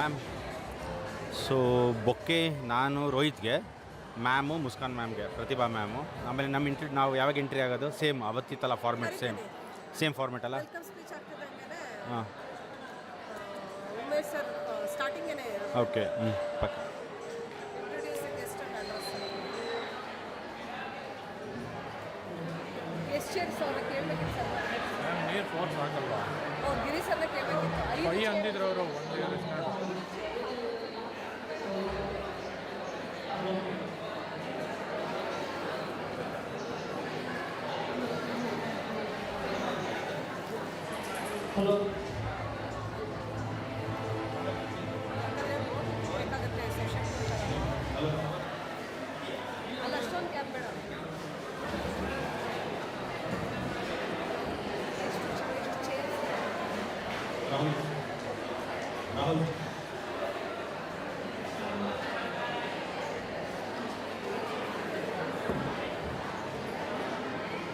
Ma'am. So bouquet ನಾನು ರೋಹಿತ್ಗೆ, ma'am Muskan ಮ್ಯಾಮ್ಗೆ, ಪ್ರತಿಭಾ ma'am. ಆಮೇಲೆ ನಮ್ಮ ನಾವು ಯಾವಾಗ ಎಂಟ್ರಿ ಆಗೋದು ಸೇಮ್ ಅವತ್ತಿತ್ತಲ್ಲ ಫಾರ್ಮೆಟ್, ಸೇಮ್ ಫಾರ್ಮೆಟ್ ಅಲ್ಲ. ಹಾಂ ಓಕೆ ಪಕ್ಕ. ನೀರು ಫೋರ್ಸ್ ಆಗಲ್ವಾ? ಗಿರಿ ಸರ್ನ ಕೇಳಬೇಕಿತ್ತು. ಕೈ ಅಂದಿದ್ರು ಅವರು ಒಂದು ಇಯರ್ ಹಲೋ ಅಲ್ಲಷ್ಟೊಂದು ಕ್ಯಾಬ್ ಬೇಡ. ರಾಹುಲ್ ರಾಹುಲ್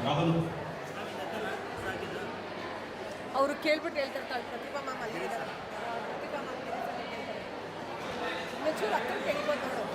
ರಾಹುಲ್ ಅವರು ಕೇಳ್ಬಿಟ್ಟು ಹೇಳ್ತಿರ್ತಾಳೆ ಪ್ರತಿಭಾ ಮ್ಯಾಮ್ ಅಲ್ಲಿ ಇದ್ದಾರೆ. ಪ್ರತಿಭಾ ಮ್ಯಾಮ್ ಮೆಚೂರ್ ಅಕ್ಕ ಕೇಳ್ಬೋದು ನೋಡು.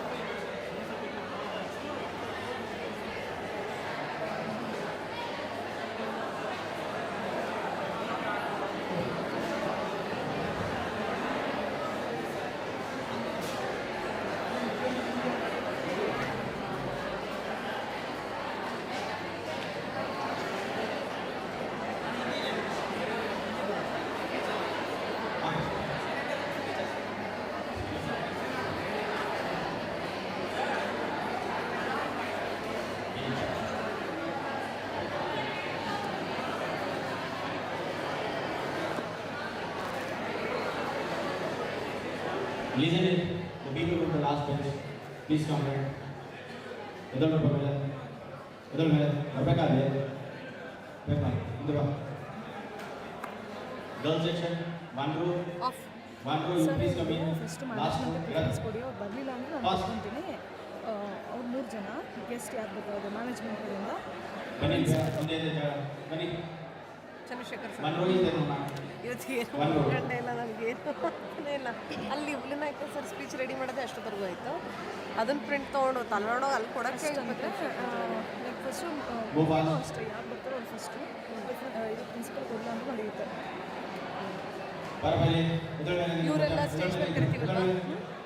Listen it. The people from the last bench, please come here. Idhar bapaka. Idhar mere. Bapaka de. Bapaka. Idhar. Girls section. One row. Off. One row. You please come in. First Last row. Management ಕೊಡಿ. ಅವ್ರು ಬರಲಿಲ್ಲ ಅಂದರೆ ನಾನು ಬರ್ಕೊಂತೀನಿ. ಅವ್ರು 3 ಜನ guest ಯಾರು ಬೇಕಾದ್ರೆ management ಕಡೆಯಿಂದ ಬನ್ನಿ. ಮುಂದೆ ಬನ್ನಿ. Chandrashekar sir. One row is there, ma'am. ಇವತ್ತು ಏನು ಗಂಟೆ ಇಲ್ಲ ನನಗೆ ಇಲ್ಲ. ಅಲ್ಲಿ ಇವ್ಲಿನ ಆಯ್ತು ಸರ್, ಸ್ಪೀಚ್ ರೆಡಿ ಮಾಡೋದೇ ಅಷ್ಟೊತ್ತರೆಗೂ ಆಯಿತು. ಅದನ್ನು ಪ್ರಿಂಟ್ ತೊಗೊಂಡು ತಲೆನೋಡೋ ಅಲ್ಲಿ ಕೊಡೋಕ್ಕೆ ಲೈಕ್ ಫಸ್ಟು ಅಷ್ಟೇ ಯಾರು ಬರ್ತಾರೋ ಅವ್ರು ಫಸ್ಟು ಇದು ಪ್ರಿನ್ಸಿಪಲ್ ಕೊಡಲ್ಲ ಅಂತ ನಡೆಯುತ್ತೆ. ಇವರೆಲ್ಲ ಸ್ಟೇಜ್ ಮೇಲೆ ಕರಿತೀವಲ್ವ,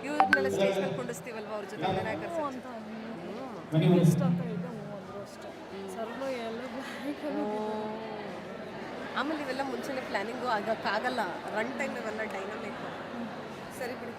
ಇವ್ರನ್ನೆಲ್ಲ ಸ್ಟೇಜ್ ಮೇಲೆ ಕೊಂಡಿಸ್ತೀವಲ್ವ ಅವ್ರ ಜೊತೆ ವಿನಾಯಕರ್ ಸರ್ ಅಂತ ಗೆಸ್ಟ್ ಅಂತ ಹೇಳಿದೆ ಹ್ಞೂ ಅಂದರು ಅಷ್ಟೇ. ಸರ್ನು ಎಲ್ಲ ಬ್ಲ್ಯಾಂಕಲ್ಲಿ ಆಮೇಲೆ ಇವೆಲ್ಲ ಮುಂಚೆನೇ ಪ್ಲ್ಯಾನಿಂಗು ಆಗೋಕ್ಕಾಗಲ್ಲ. ರನ್ ಟೈಮ್ ಇವೆಲ್ಲ ಡೈನಮಿಕ್. ಸರಿ ಬಿಡಿ.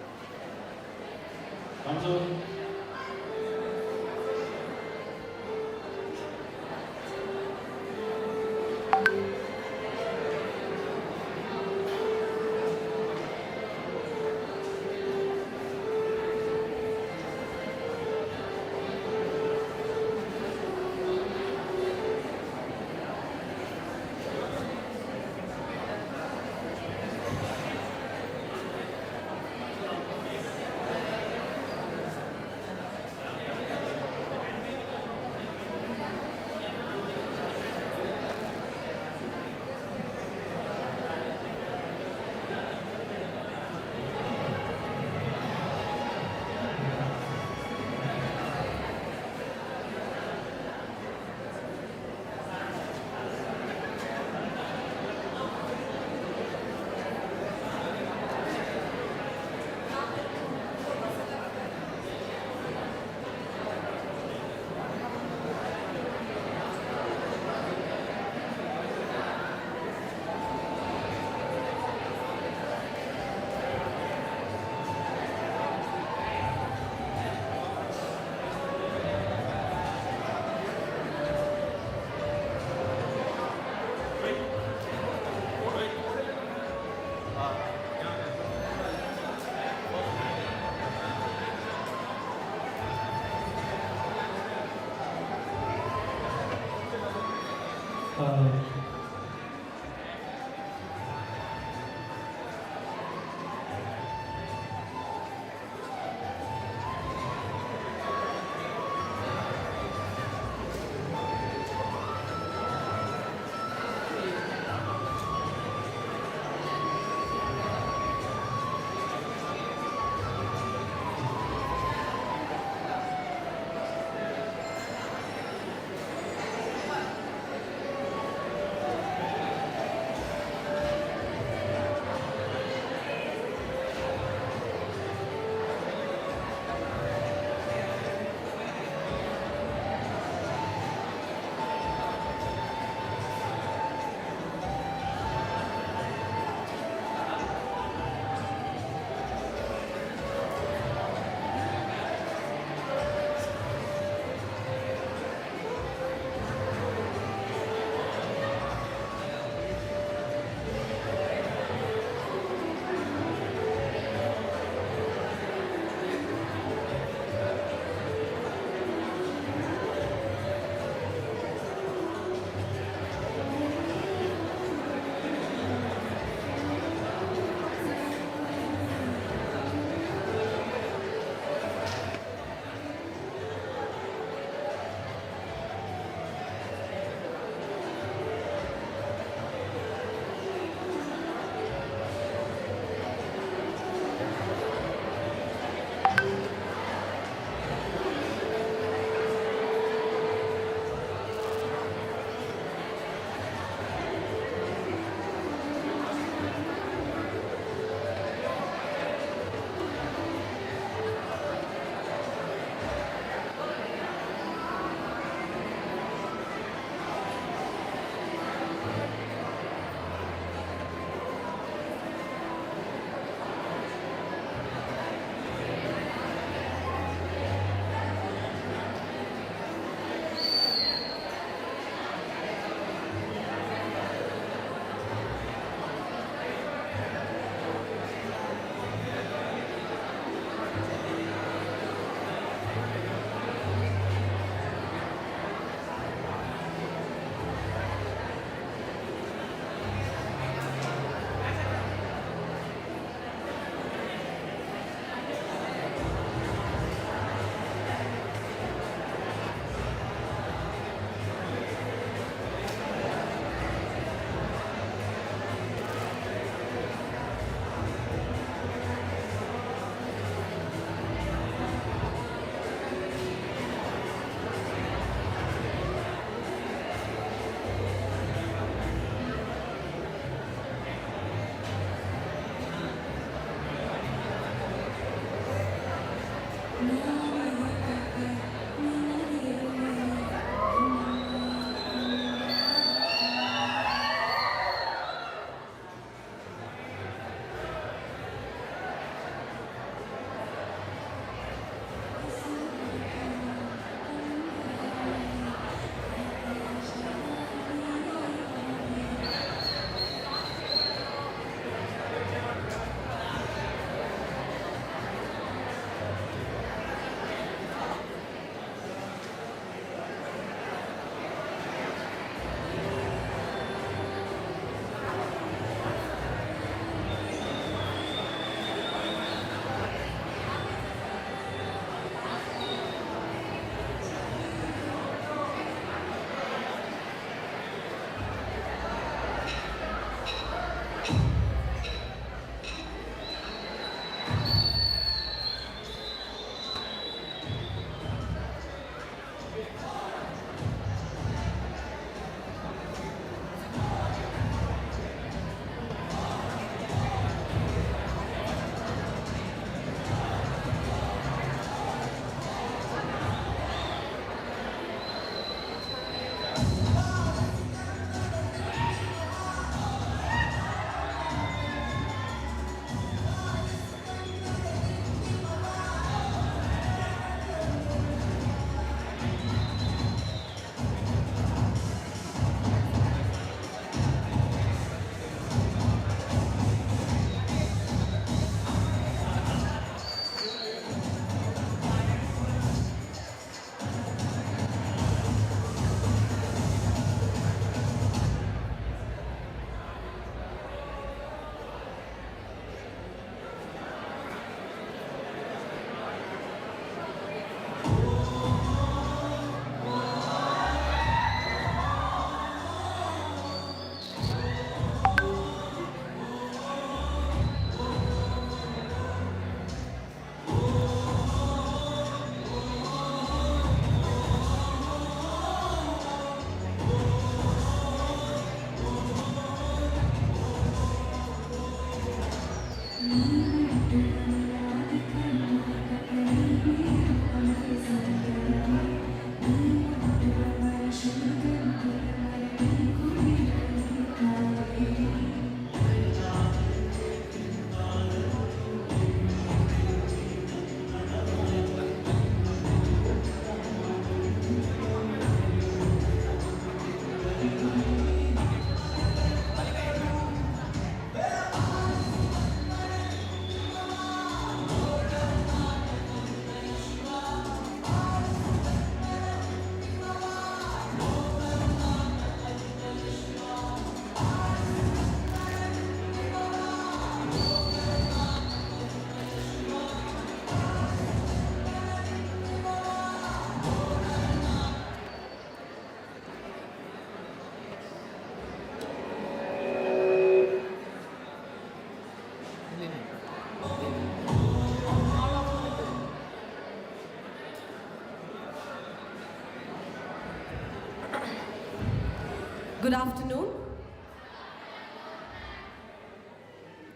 Good afternoon.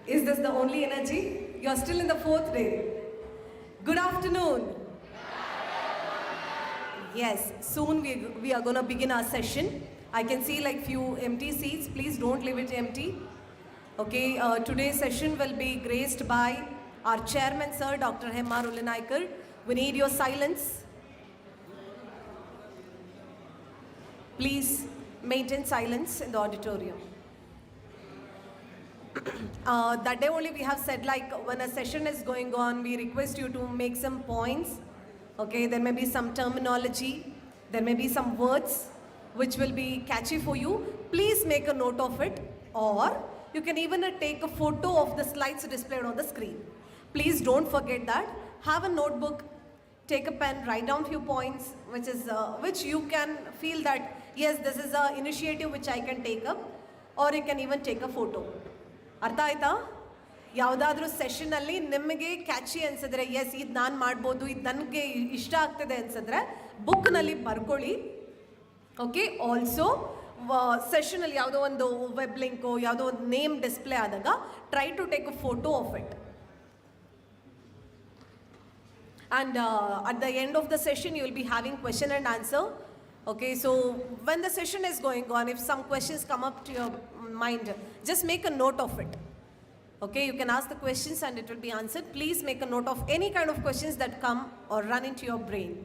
Is this the only energy? You're still in the fourth day. Good afternoon. Yes, soon we are going to begin our session. I can see like few empty seats. Please don't leave it empty. Okay, today's session will be graced by our chairman, sir, Dr. Hemma Rullinaikar. We need your silence. Please maintain silence in the auditorium. That day only we have said, like, when a session is going on, we request you to make some points. Okay, there may be some terminology, there may be some words which will be catchy for you. Please make a note of it, or you can even take a photo of the slides displayed on the screen. Please don't forget that. Have a notebook, take a pen, write down few points which you can feel that yes, this is an initiative which I can take up, or you can even take a photo. ಅರ್ಥ ಆಯ್ತಾ? ಯಾವುದಾದ್ರೂ ಸೆಷನಲ್ಲಿ ನಿಮಗೆ catchy ಅನ್ಸಿದ್ರೆ S ಇದು ನಾನು ಮಾಡ್ಬೋದು, ಇದು ನನಗೆ ಇಷ್ಟ ಆಗ್ತದೆ ಅನ್ಸಿದ್ರೆ ಬುಕ್ನಲ್ಲಿ ಬರ್ಕೊಳ್ಳಿ. ಓಕೆ, ಆಲ್ಸೋ ಸೆಷನಲ್ಲಿ ಯಾವುದೋ ಒಂದು ವೆಬ್ ಲಿಂಕು ಯಾವುದೋ ಒಂದು ನೇಮ್ ಡಿಸ್ಪ್ಲೇ ಆದಾಗ try to take a photo of it. And at the end of the session, you will be having question and answer. Okay, so when the session is going on, if some questions come up to your mind, just make a note of it. Okay, you can ask the questions and it will be answered. Please make a note of any kind of questions that come or run into your brain.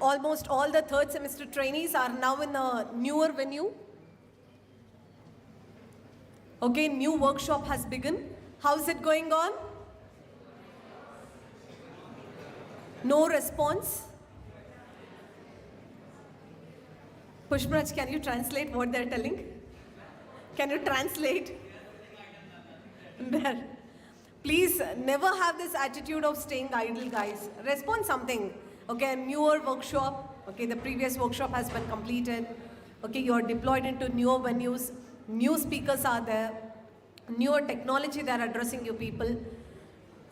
Almost all the third semester trainees are now in a newer venue. Okay, new workshop has begun. How's it going on? No response. Pushpraj, can you translate what they're telling? Can you translate? There. Please never have this attitude of staying idle, guys. Respond something. Okay, newer workshop. Okay, the previous workshop has been completed. Okay, you're deployed into newer venues. New speakers are there. Newer technology they're addressing you people.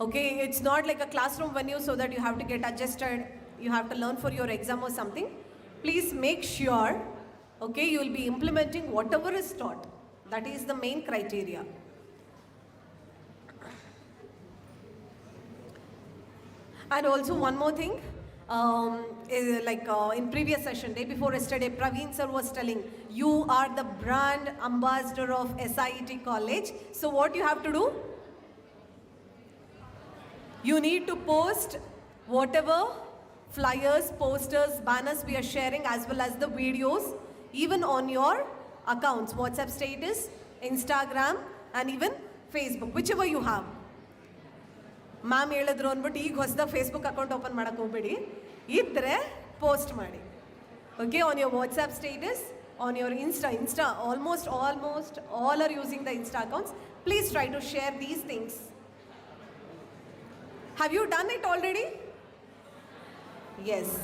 Okay, it's not like a classroom venue so that you have to get adjusted. You have to learn for your exam or something. Please make sure, okay, you will be implementing whatever is taught. That is the main criteria. And also one more thing. In previous session, day before yesterday, Praveen sir was telling, you are the brand ambassador of SIET college. So what you have to do? You need to post whatever flyers, posters, banners we are sharing as well as the videos, even on your accounts, WhatsApp status, Instagram and even Facebook, whichever you have. Ma'am ಹೇಳಿದ್ರು ಅಂದ್ಬಿಟ್ಟು ಈಗ ಹೊಸದ Facebook account open ಮಾಡೋಕ್ಕೆ ಹೋಗ್ಬೇಡಿ, ಇದ್ದರೆ post ಮಾಡಿ. Okay, on your WhatsApp status, on your Insta almost all are using the Insta accounts. Please try to share these things. Have you done it already? Yes.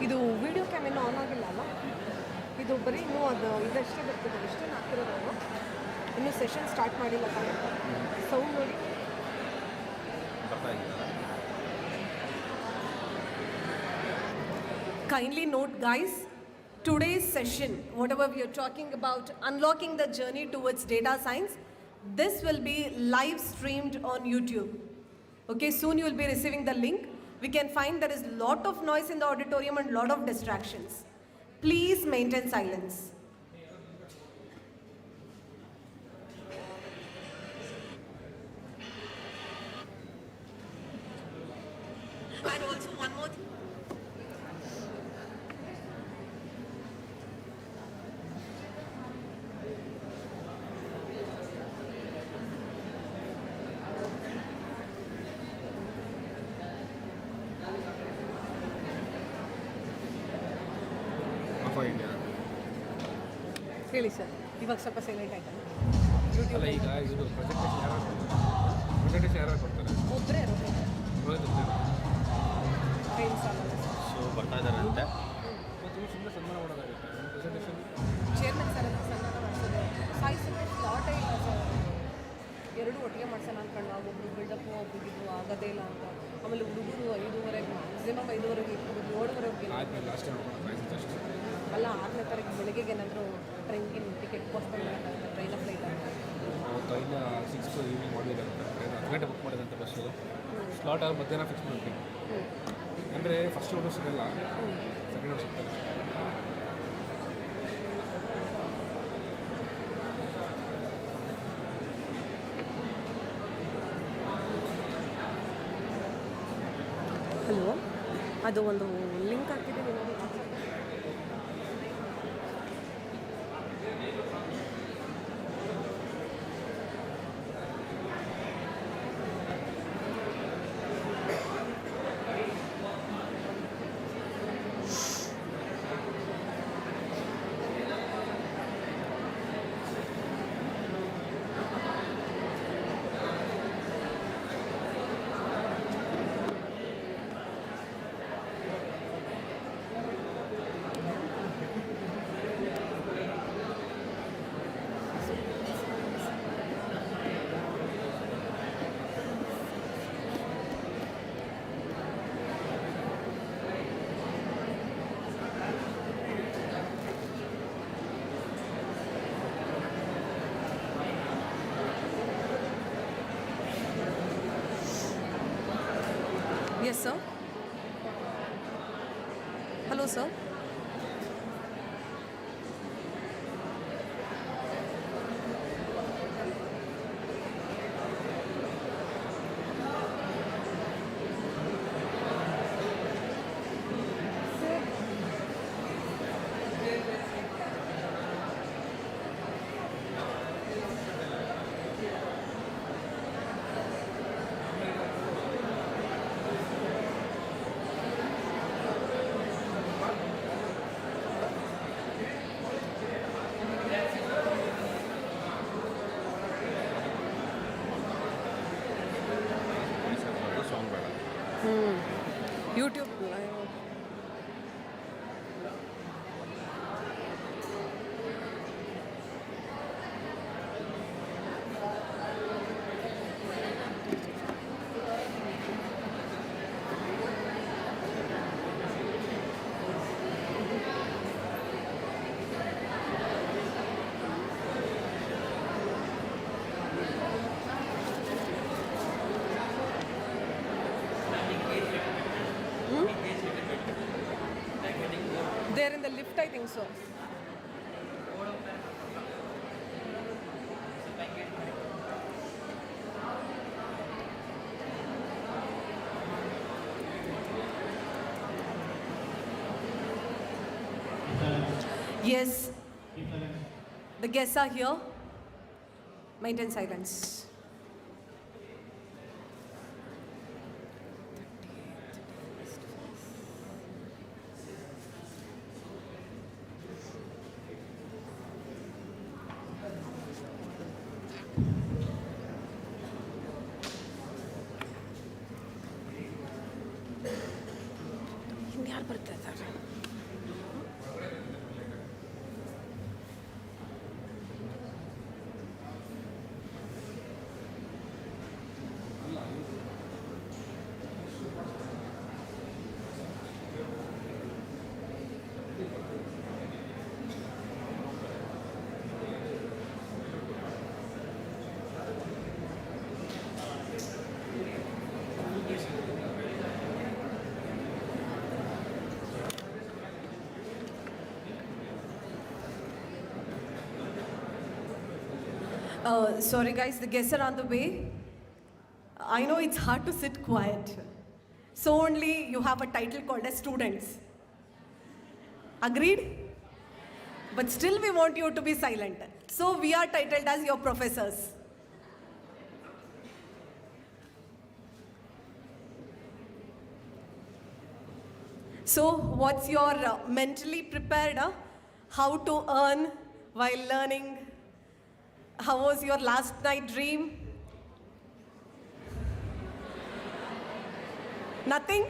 ಇದು video cam ಇನ್ನೂ on ಆಗಿಲ್ಲ ಅಲ್ಲ? ಇದು ಬರೀ ಇನ್ನೂ ಅದು ಇದಷ್ಟೇ ಬರ್ತಿದೆ, ಇಷ್ಟೇ ಹಾಕಿರೋದು. ಇನ್ನೂ ಸೆಷನ್ ಸ್ಟಾರ್ಟ್ ಮಾಡಿಲ್ಲ ತಾನೆ. ಸೌಂಡ್ ನೋಡಿ. Kindly note, guys, today's session, whatever we are talking about, unlocking the journey towards data science, this will be live streamed on YouTube. Okay, soon you will be receiving the link. We can find there is a lot of noise in the auditorium and lot of distractions. Please maintain silence. And also one more thing. ಹೇಳಿ sir, ಇವಾಗ ಸ್ವಲ್ಪ silent ಆಯ್ತಲ್ಲ YouTube. ಈಗ ಇದು presentation ಯಾರು ಕೊಡ್ತಾರೆ? ಒಬ್ಬರೇ ಒಳ್ಳೆದು ಎರಡು ಒಟ್ಟಿಗೆ ಮಾಡ್ಸೋಣ ಅಂದ್ಕೊಂಡು ಒಬ್ರು ಬಿಲ್ಡಪ್ಪು ಒಬ್ರಿಗೆ ಇದು ಆಗೋದೇ ಇಲ್ಲ ಅಂತ. ಆಮೇಲೆ ಹುಡುಗರು 5:30 ಮ್ಯಾಕ್ಸಿಮಮ್ 5:30 ಇಟ್ಬಿಟ್ಟು 7:30 ಲಾಸ್ಟ್ ಟೈಮ್ ಅಷ್ಟು ಅಲ್ಲ 6ನೇ ತಾರೀಕು ಬೆಳಿಗ್ಗೆಗೆ ಏನಾದರೂ ಟ್ರೈನ್ಗೆ ಟಿಕೆಟ್ ಪೋಸ್ಟ್ಪೋನ್ ಮಾಡೋಕ್ಕಾಗುತ್ತೆ, ಟ್ರೈನ್ ಫ್ಲೈಟ್ ಅಂತ. ಅವತ್ತು ಇಲ್ಲ 6 ಈವ್ನಿಂಗ್ ಮಾಡಬೇಕಂತ 10 ಗಂಟೆ ಬುಕ್ ಮಾಡಿದಂಥ ಬಸ್ಸು ಸ್ಲಾಟ್ ಆಗಿ ಮಧ್ಯಾಹ್ನ ಫಿಕ್ಸ್ ಮಾಡ್ತೀವಿ. ಅಂದರೆ ಫಸ್ಟ್ ಓಡೋ ಸಿಗಲ್ಲ, ಸೆಕೆಂಡ್ ಓಡೋ ಸಿಗ್ತದೆ. ಹಲೋ, ಅದು ಒಂದು ಲಿಂಕ್ ಹಾಕಿದ್ದೀನಿ ನೋಡಿ. Yes, sir. Hello, sir. Song ಬೇಡ. YouTube live. They're in the lift, I think so. Yes, the guests are here. Maintain silence. ಯಾರು ಬರ್ತಾ ಇದ್ದಾರೆ? Sorry guys, the guests are on the way. I know it's hard to sit quiet. So only you have a title called as students. Agreed? But still we want you to be silent. So we are titled as your professors. So what's your mentally prepared? How to earn while learning? How was your last night dream? Nothing?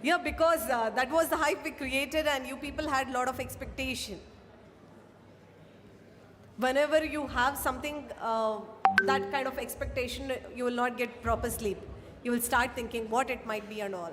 Yeah, because that was the hype we created and you people had a lot of expectation. whenever you have something, that kind of expectation, you will not get proper sleep. You will start thinking what it might be and all.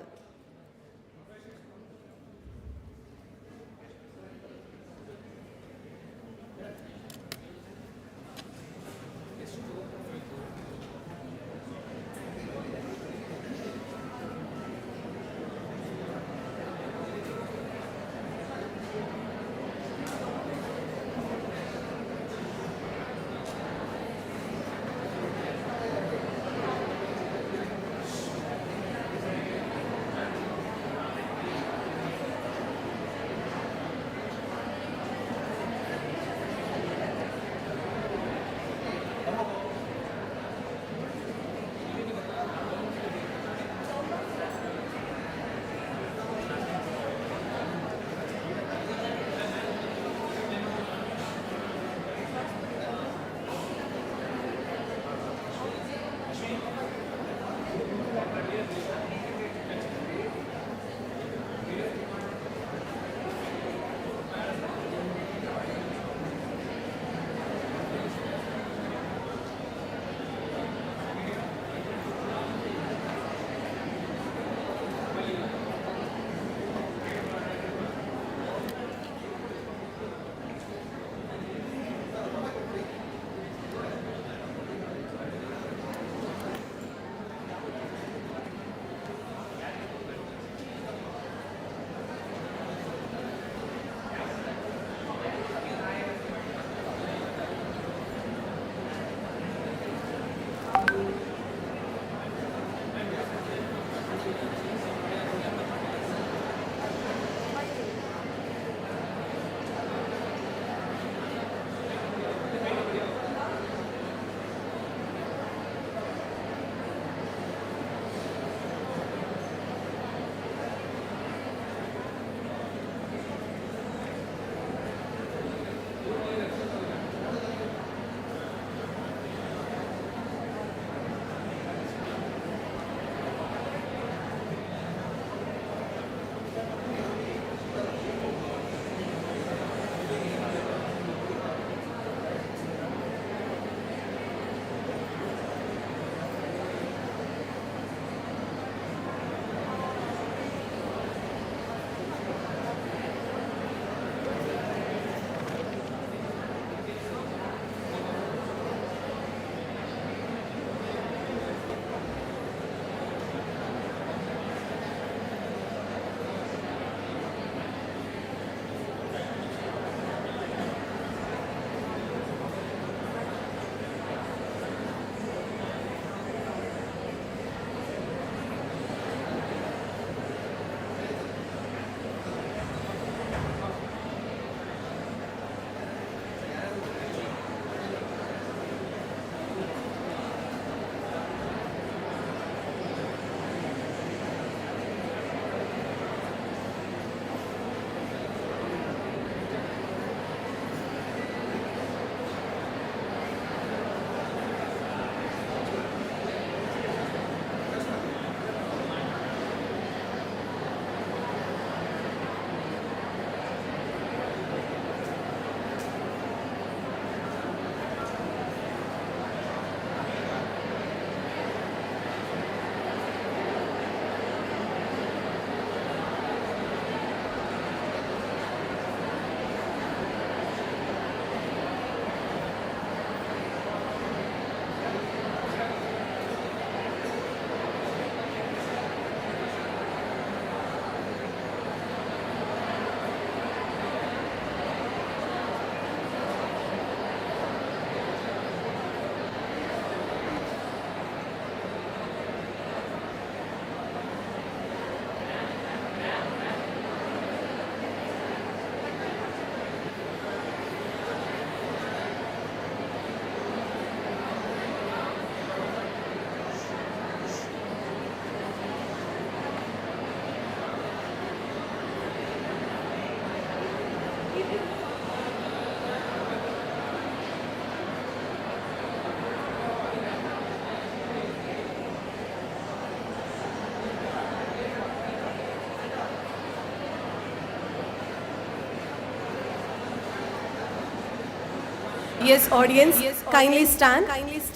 Yes, audience, kindly stand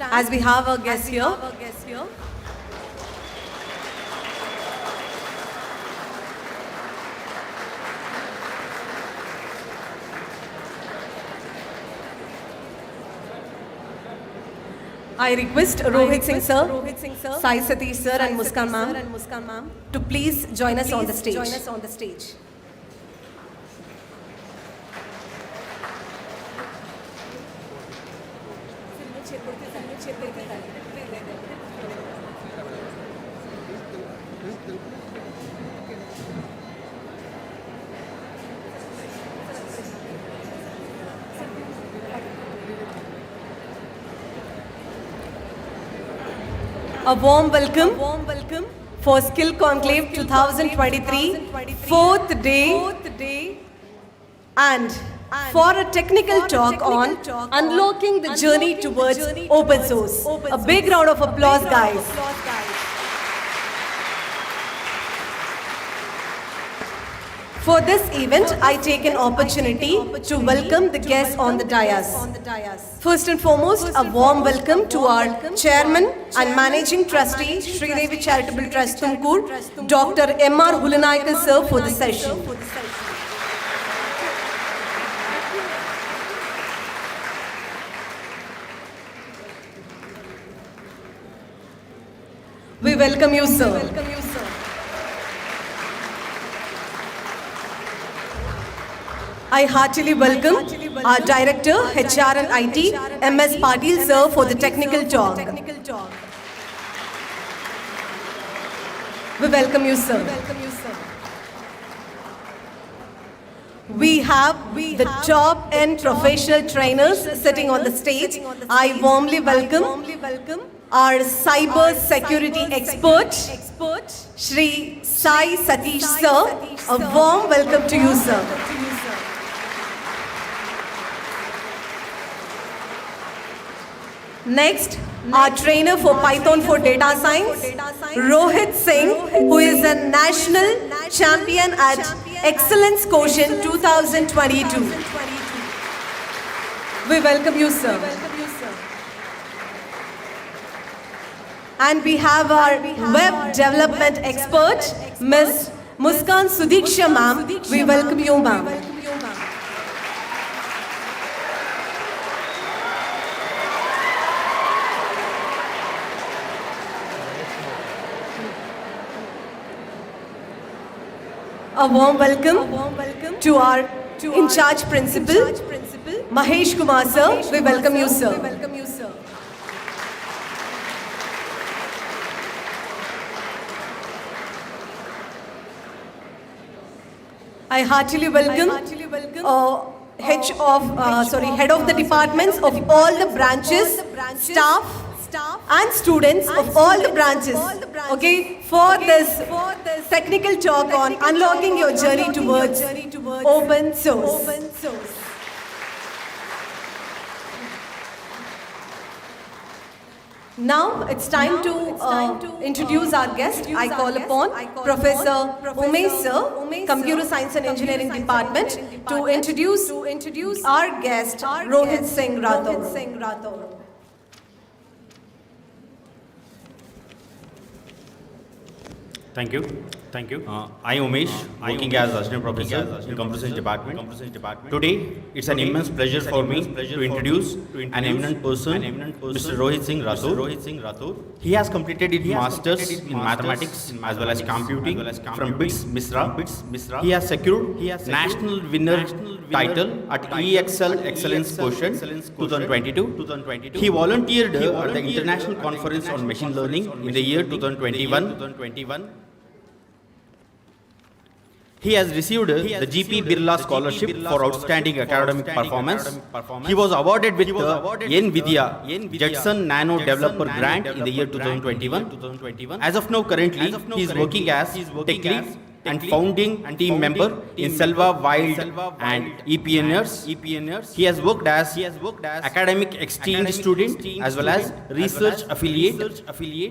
as we have our guest here. I request Rohit Singh sir, Sai Satish sir and Muskan ma'am to please join us on the stage. A warm welcome for Skill Conclave 2023, fourth day, and for a technical talk on unlocking the journey towards open source. A big round of applause, guys. For this event, I take an opportunity to welcome the guests on the dais. First and foremost, a warm welcome to our Chairman and Managing Trustee, Shridevi Charitable Trust, TUMAKURU, Dr. M.R. Hulanaikar sir for the session. We welcome you, sir. I heartily welcome our Director, HR and IT, MS Patil sir for the technical talk. We welcome you, sir. We have the top-end professional trainers sitting on the stage. I warmly welcome our cyber security expert, Shri Sai Satish sir. A warm welcome to you, sir. Next, our trainer for Python for data science, Rohit Singh, who is a national champion at Excellence Quotient 2022. We welcome you, sir. And we have our web development expert, Ms. Muskan Sudiksha ma'am. We welcome you, ma'am. A warm welcome to our in-charge principal, Mahesh Kumar sir. We welcome you, sir. I heartily welcome head of the departments of all the branches, staff and students of all the branches, okay, for this technical talk on unlocking your journey towards open source. Now it's time to introduce our guest. I call upon Professor Umesh sir, Computer Science and Engineering Department, to introduce our guest, Rohit Singh Rathore. Thank you. I, Umesh, working as Assistant Professor in Computer Science Department. Today, it's an immense pleasure for me to introduce an eminent person, Mr. Rohit Singh Rathore. He has completed his Masters in Mathematics as well as Computing from BITS Misra. He has secured National Winner title at EXL Excellence Quotient 2022. He volunteered at the International Conference on Machine Learning in the year 2021. He has received the GP Birla Scholarship for outstanding academic performance. He was awarded with the NVIDIA Jetson Nano Developer Grant in the year 2021. As of now, currently, he is working as Tech Lead and founding team member in Selva Wild and EPNers. He has worked as academic exchange student as well as research affiliate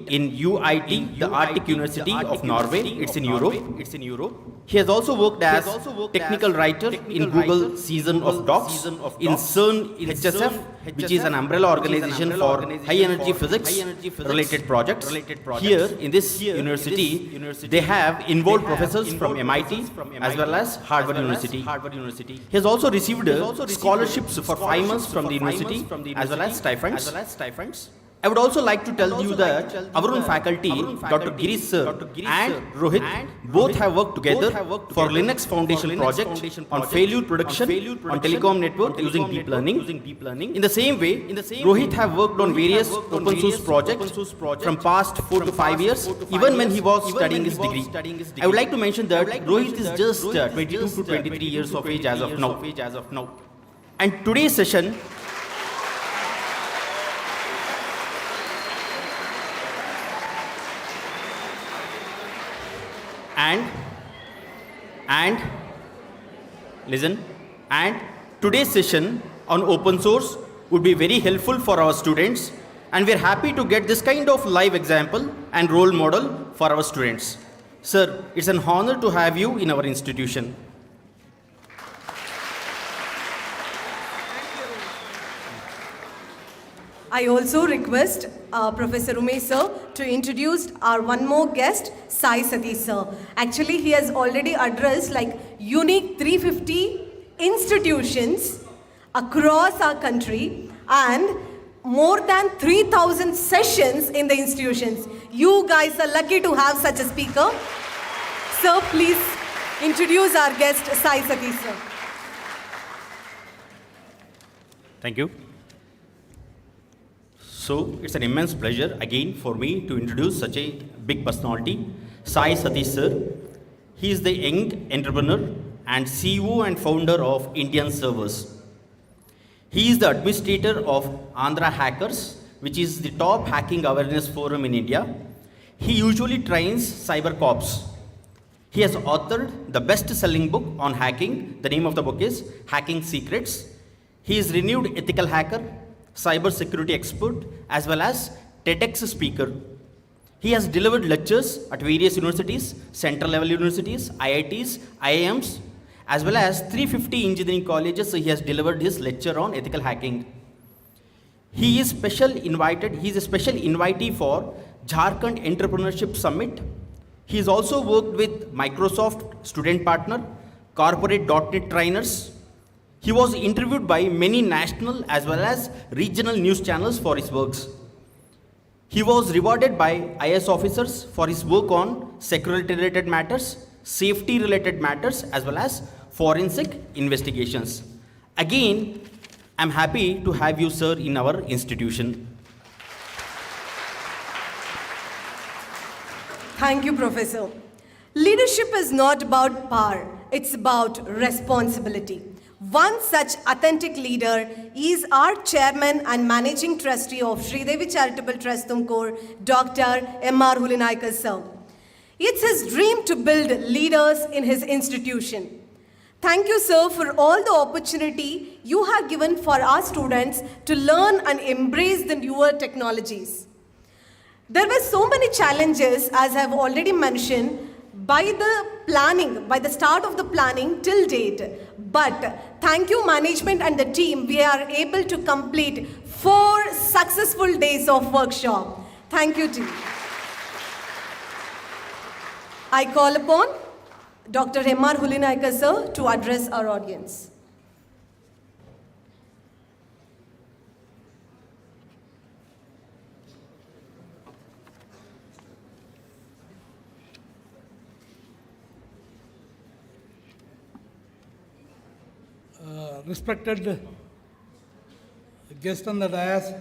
in UIT, the Arctic University of Norway. It's in Europe. He has also worked as technical writer in Google Season of Docs in CERN HSF, which is an umbrella organization for high energy physics related projects. Here in this university, they have involved professors from MIT as well as Harvard University. He has also received scholarships for 5 months from the university as well as stipends. I would also like to tell you that our own faculty, Dr. Girish sir and Rohit, both have worked together for Linux Foundation project on failure prediction on telecom network using deep learning. In the same way, Rohit have worked on various open source projects from past 4 to 5 years, even when he was studying his degree. I would like to mention that Rohit is just 22 to 23 years of age as of now. And today's session and today's session on open source would be very helpful for our students, and we're happy to get this kind of live example and role model for our students. Sir, it's an honor to have you in our institution. I also request Professor Umesh sir to introduce our one more guest, Sai Satish sir. Actually, he has already addressed like unique 350 institutions across our country and more than 3,000 sessions in the institutions. You guys are lucky to have such a speaker. Sir, please introduce our guest, Sai Satish sir. Thank you. So it's an immense pleasure again for me to introduce such a big personality, Sai Satish sir. He is the young entrepreneur and CEO and founder of Indian Servers. He is the administrator of Andhra Hackers, which is the top hacking awareness forum in India. He usually trains cyber cops. He has authored the best-selling book on hacking. The name of the book is Hacking Secrets. He is renowned ethical hacker, cyber security expert, as well as TEDx speaker. He has delivered lectures at various universities, central level universities, IITs, IIMs, as well as 350 engineering colleges. So he has delivered his lecture on ethical hacking. He is a special invitee for Jharkhand Entrepreneurship Summit. He has also worked with Microsoft student partner, corporate .NET trainers. He was interviewed by many national as well as regional news channels for his works. He was rewarded by IS officers for his work on security-related matters, safety-related matters, as well as forensic investigations. Again, I'm happy to have you, sir, in our institution. Thank you, Professor. Leadership is not about power, it's about responsibility. One such authentic leader is our chairman and managing trustee of Shridevi Charitable Trust Tumkur, Dr. M.R. Hulinaikar sir. It's his dream to build leaders in his institution. Thank you, sir, for all the opportunity you have given for our students to learn and embrace the newer technologies. There were so many challenges, as I have already mentioned, by the start of the planning till date. But thank you, management and the team, we are able to complete 4 successful days of workshop. Thank you, team. I call upon Dr. M.R. Hulinaikar sir to address our audience. Respected guests on the dais,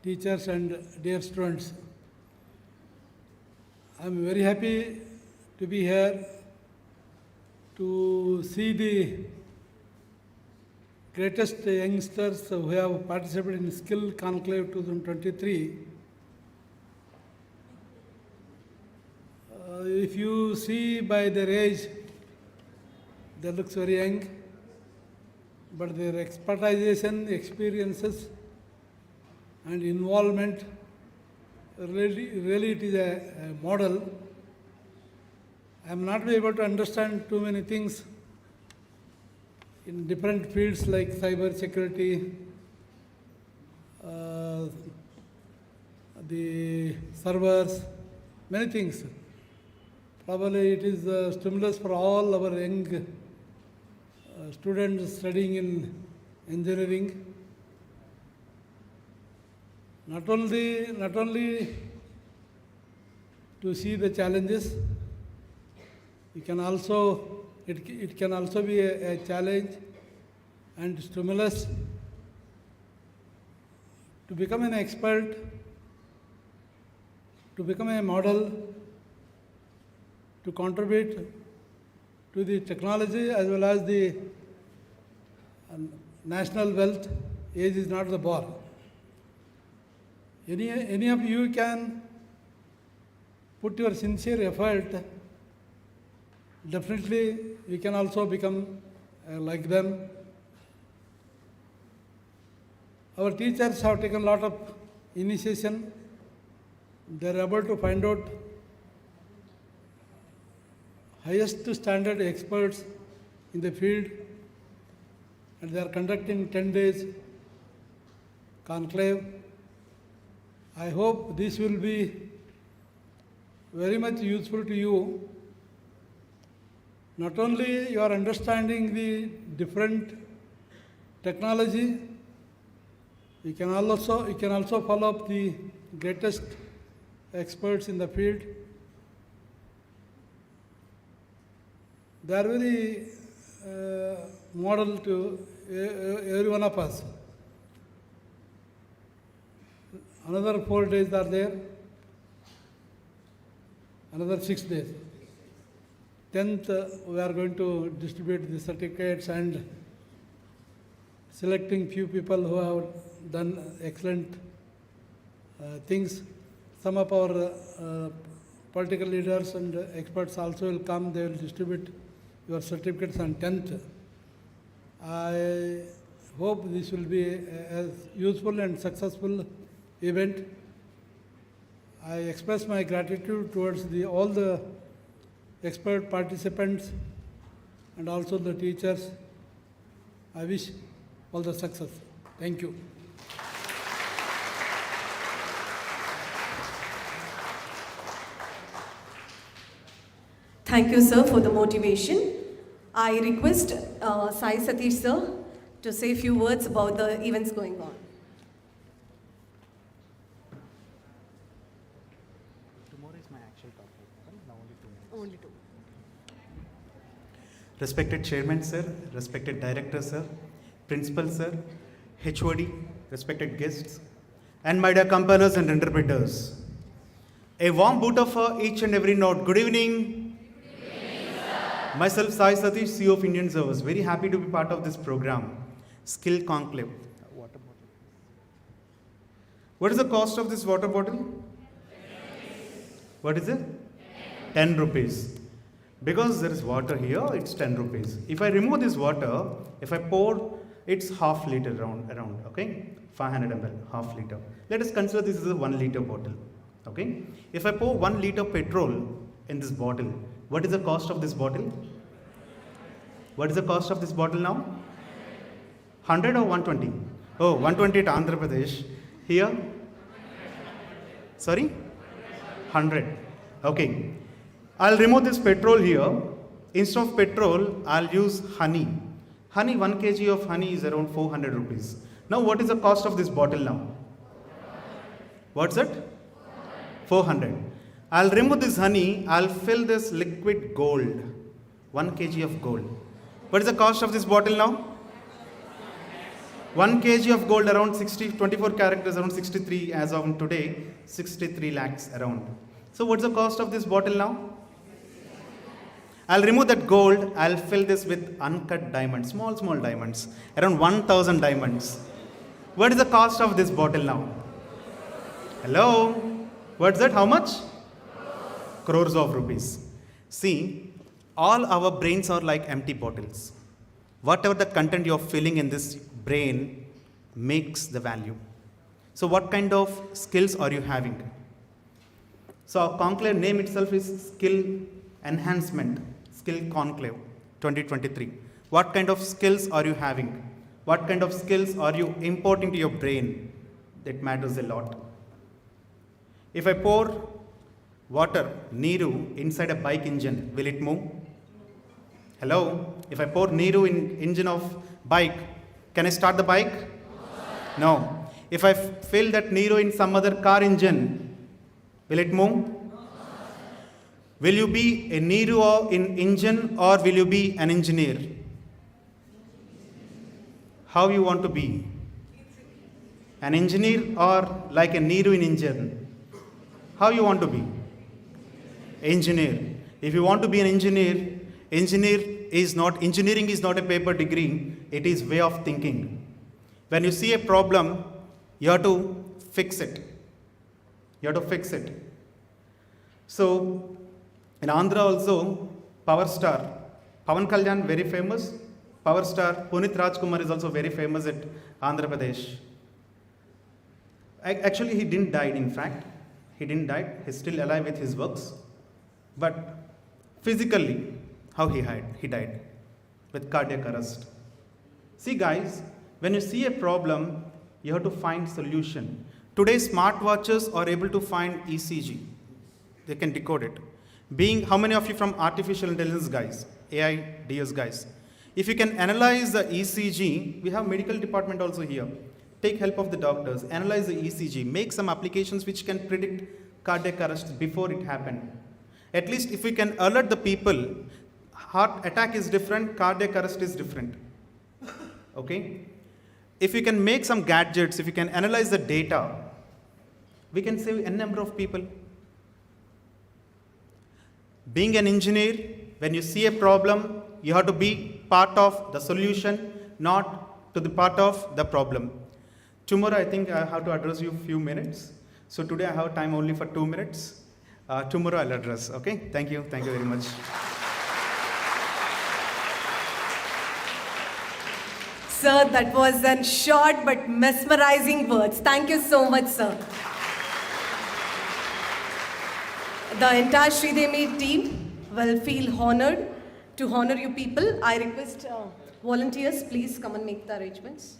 teachers and dear students, I am very happy to be here to see the greatest youngsters who have participated in SKILL CONCLAVE 2023. If you see by their age, they look very young, but their expertization, experiences, and involvement, really it is a model. I am not able to understand too many things in different fields like cyber security, the servers, many things. Probably it is a stimulus for all our young students studying in engineering. Not only to see the challenges, it can also be a challenge and stimulus to become an expert, to become a model, to contribute to the technology as well as the national wealth. Age is not the bar. Any of you can put your sincere effort. Definitely, you can also become like them. Our teachers have taken a lot of initiation. They are able to find out highest standard experts in the field, and they are conducting 10 days conclave. I hope this will be very much useful to you. Not only you are understanding the different technology, you can also follow up the greatest experts in the field. They are very model to every one of us. Another 4 days are there, another 6 days. 10th, we are going to distribute the certificates and selecting few people who have done excellent things. Some of our political leaders and experts also will come. They will distribute your certificates on 10th. I hope this will be a useful and successful event. I express my gratitude towards all the expert participants and also the teachers. I wish all the success. Thank you. Thank you, sir, for the motivation. I request Sai Satish, sir, to say a few words about the events going on. Tomorrow is my actual topic. Now only 2 minutes. Only 2. Respected Chairman, sir, respected Director, sir, Principal, sir, HOD, respected guests, and my dear companions and interpreters. A warm boot for each and every note. Good evening. Myself, Sai Satish, CEO of Indian Service. Very happy to be part of this program, SKILL CONCLAVE. Water bottle. What is the cost of this water bottle? What is it? 10 rupees. Because there is water here, it's 10 rupees. If I remove this water, if I pour, it's half liter around, okay? 500 ml, half liter. Let us consider this is a 1 liter bottle, okay? If I pour 1 liter petrol in this bottle, what is the cost of this bottle? What is the cost of this bottle now? 100 or 120? Oh, 120 at Andhra Pradesh. Here? Sorry? 100. Okay. I'll remove this petrol here. Instead of petrol, I'll use honey. Honey, 1 kg of honey is around 400 rupees. Now, what is the cost of this bottle now? What's it? 400. I'll remove this honey. I'll fill this liquid gold. 1 kg of gold. What is the cost of this bottle now? 1 kg of gold around 24 characters, around 63 as of today, 63 lakhs around. So what's the cost of this bottle now? I'll remove that gold. I'll fill this with uncut diamonds, small diamonds, around 1000 diamonds. What is the cost of this bottle now? Hello? What's that? How much? crores of rupees. See, all our brains are like empty bottles. Whatever the content you're filling in this brain makes the value. So what kind of skills are you having? So our conclave name itself is Skill Enhancement, Skill Conclave 2023. What kind of skills are you having? What kind of skills are you importing to your brain? That matters a lot. If I pour water, Neeru, inside a bike engine, will it move? Hello? If I pour Neeru in engine of bike, can I start the bike? No. If I fill that Neeru in some other car engine, will it move? Will you be a Neeru in engine or will you be an engineer? How you want to be? An engineer or like a Neeru in engine? How you want to be? Engineer. If you want to be an engineer, engineering is not a paper degree, it is way of thinking. When you see a problem, you have to fix it. You have to fix it. So, in Andhra also, Power Star, Pawan Kalyan, very famous. Power Star, Punit Rajkumar is also very famous at Andhra Pradesh. Actually, he didn't die, in fact. He didn't die. He's still alive with his works. But physically, how he died? He died with cardiac arrest. See guys, when you see a problem, you have to find solution. Today, smartwatches are able to find ECG. They can decode it. How many of you from artificial intelligence guys, AI, DS guys? If you can analyze the ECG, we have medical department also here. Take help of the doctors, analyze the ECG, make some applications which can predict cardiac arrest before it happened. At least if we can alert the people, heart attack is different, cardiac arrest is different. Okay? If you can make some gadgets, if you can analyze the data, we can save a number of people. Being an engineer, when you see a problem, you have to be part of the solution, not to the part of the problem. Tomorrow, I think I have to address you a few minutes. So today I have time only for 2 minutes. Tomorrow I'll address, okay? Thank you very much. Sir, that was a short but mesmerizing words. Thank you so much, sir. The entire Shridevi team will feel honored to honor you people. I request volunteers, please come and make the arrangements.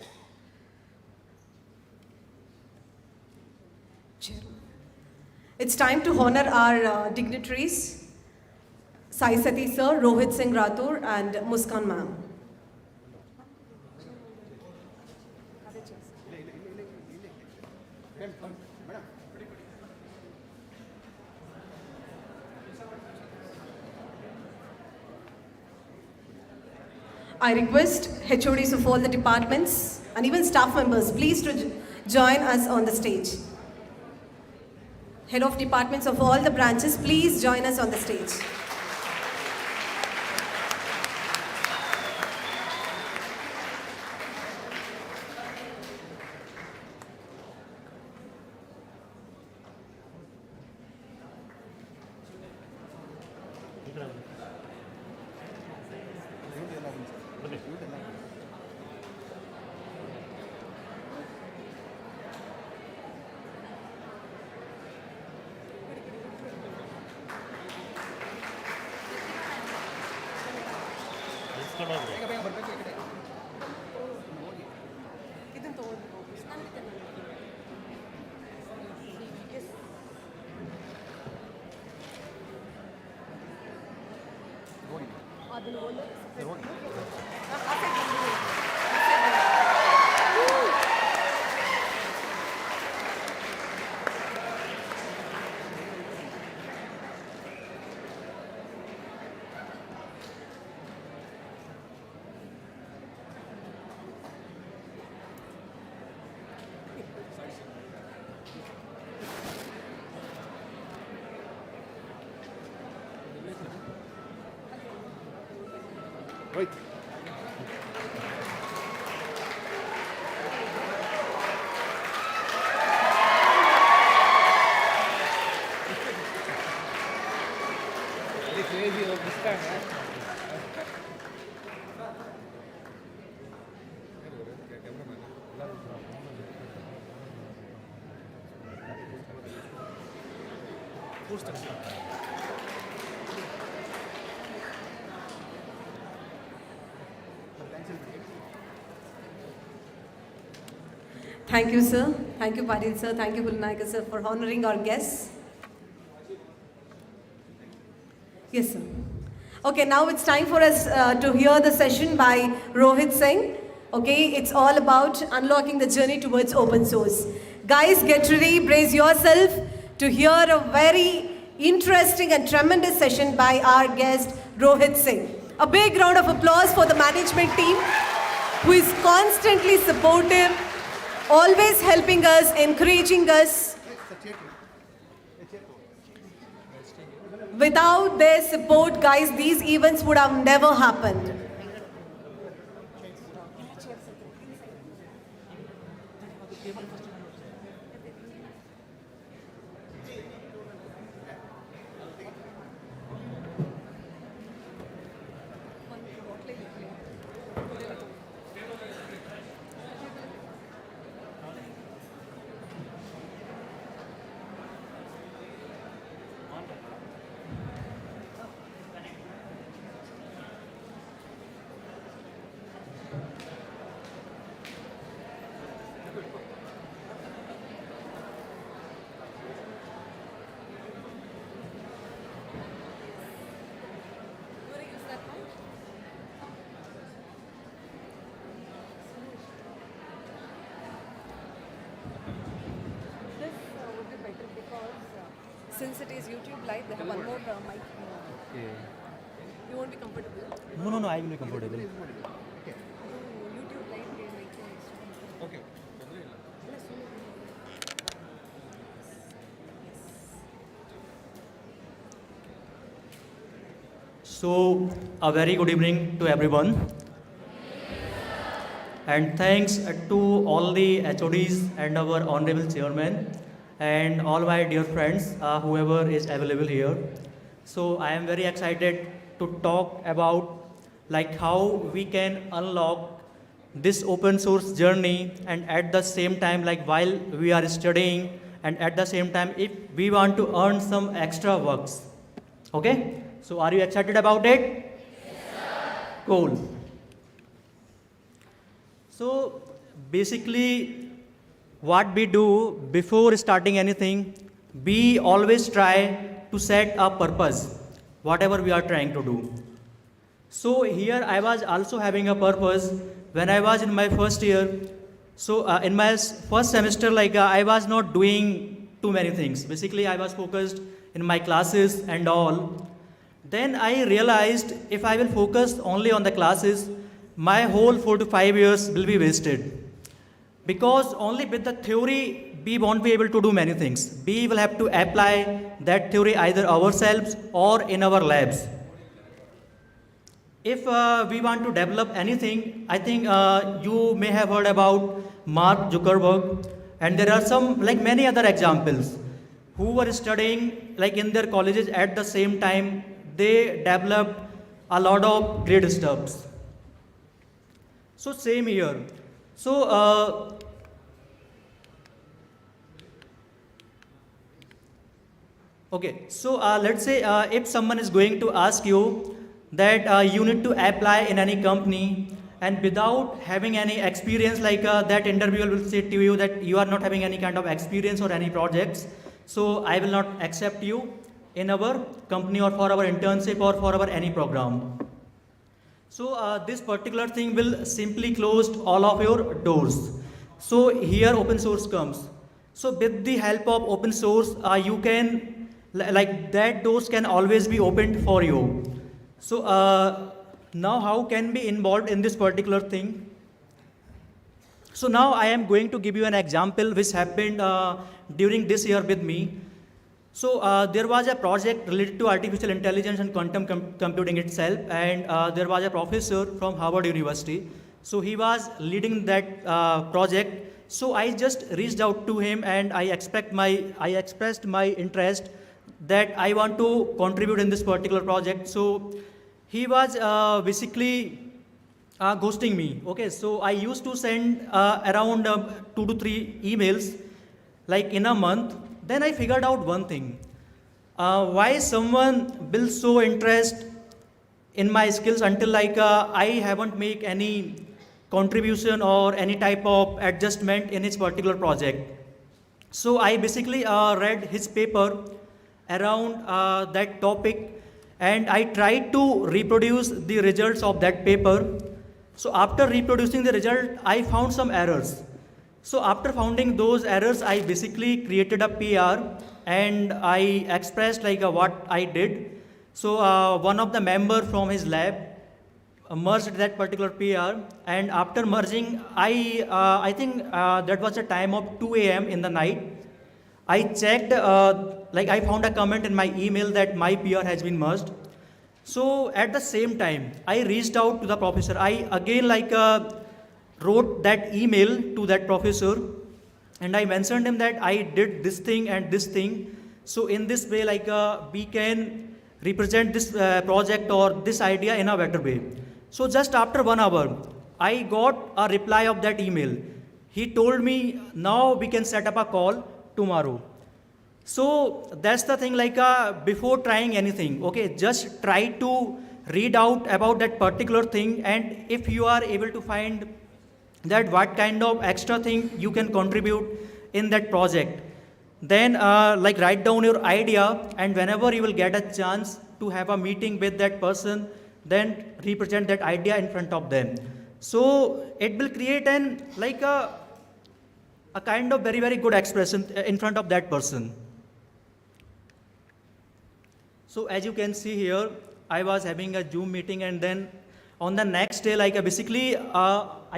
It's time to honor our dignitaries, Sai Sati sir, Rohit Singh Rathore and Muskan ma'am. I request HODs of all the departments and even staff members, please to join us on the stage. Head of departments of all the branches, please join us on the stage. Wait. Thank you, sir. Thank you, Padil sir. Thank you, Kulnaika sir, for honoring our guests. Yes, sir. Okay, now it's time for us to hear the session by Rohit Singh. Okay, it's all about unlocking the journey towards open source. Guys, get ready, brace yourself to hear a very interesting and tremendous session by our guest, Rohit Singh. A big round of applause for the management team who is constantly supportive, always helping us, encouraging us. Without their support, guys, these events would have never happened. Since it is YouTube live, they have one more mic. You won't be comfortable? No, I will be comfortable. YouTube live, they make you Okay. So, a very good evening to everyone. And thanks to all the HODs and our honorable chairman and all my dear friends, whoever is available here. So I am very excited to talk about like how we can unlock this open source journey, and at the same time, like while we are studying, and at the same time if we want to earn some extra works. Okay? So are you excited about it? Yes, cool. So basically what we do before starting anything, we always try to set a purpose, whatever we are trying to do. So here I was also having a purpose when I was in my first year. So in my first semester, like I was not doing too many things. Basically I was focused in my classes and all. Then I realized if I will focus only on the classes, my whole 4 to 5 years will be wasted. Because only with the theory, we won't be able to do many things. We will have to apply that theory either ourselves or in our labs. If we want to develop anything, I think you may have heard about Mark Zuckerberg, and there are some, like many other examples, who were studying like in their colleges at the same time, they developed a lot of great stuffs. So same here. So okay, so let's say if someone is going to ask you that you need to apply in any company, and without having any experience, like that interviewer will say to you that you are not having any kind of experience or any projects, so I will not accept you in our company or for our internship or for our any program. So this particular thing will simply close all of your doors. So here open source comes. So with the help of open source, you can, like that doors can always be opened for you. So now how can be involved in this particular thing? So now I am going to give you an example which happened during this year with me. So there was a project related to artificial intelligence and quantum computing itself, and there was a professor from Harvard University. So he was leading that project. So I just reached out to him and I expressed my interest that I want to contribute in this particular project. So he was basically ghosting me. Okay, so I used to send around 2 to 3 emails like in a month. Then I figured out one thing. Why someone builds so interest in my skills until like I haven't make any contribution or any type of adjustment in his particular project. So I basically read his paper around that topic, and I tried to reproduce the results of that paper. So after reproducing the result, I found some errors. So after finding those errors, I basically created a PR and I expressed like what I did. So one of the member from his lab merged that particular PR, and after merging, I think that was a time of 2 a.m. in the night. I checked, like I found a comment in my email that my PR has been merged. So at the same time, I reached out to the professor. I again wrote that email to that professor, and I mentioned him that I did this thing and this thing. So in this way, we can represent this project or this idea in a better way. So just after 1 hour, I got a reply of that email. He told me, now we can set up a call tomorrow. So that's the thing, before trying anything, okay, just try to read out about that particular thing, and if you are able to find that what kind of extra thing you can contribute in that project, then write down your idea, and whenever you will get a chance to have a meeting with that person, then represent that idea in front of them. So it will create a kind of very, very good expression in front of that person. So as you can see here, I was having a Zoom meeting, and then on the next day, I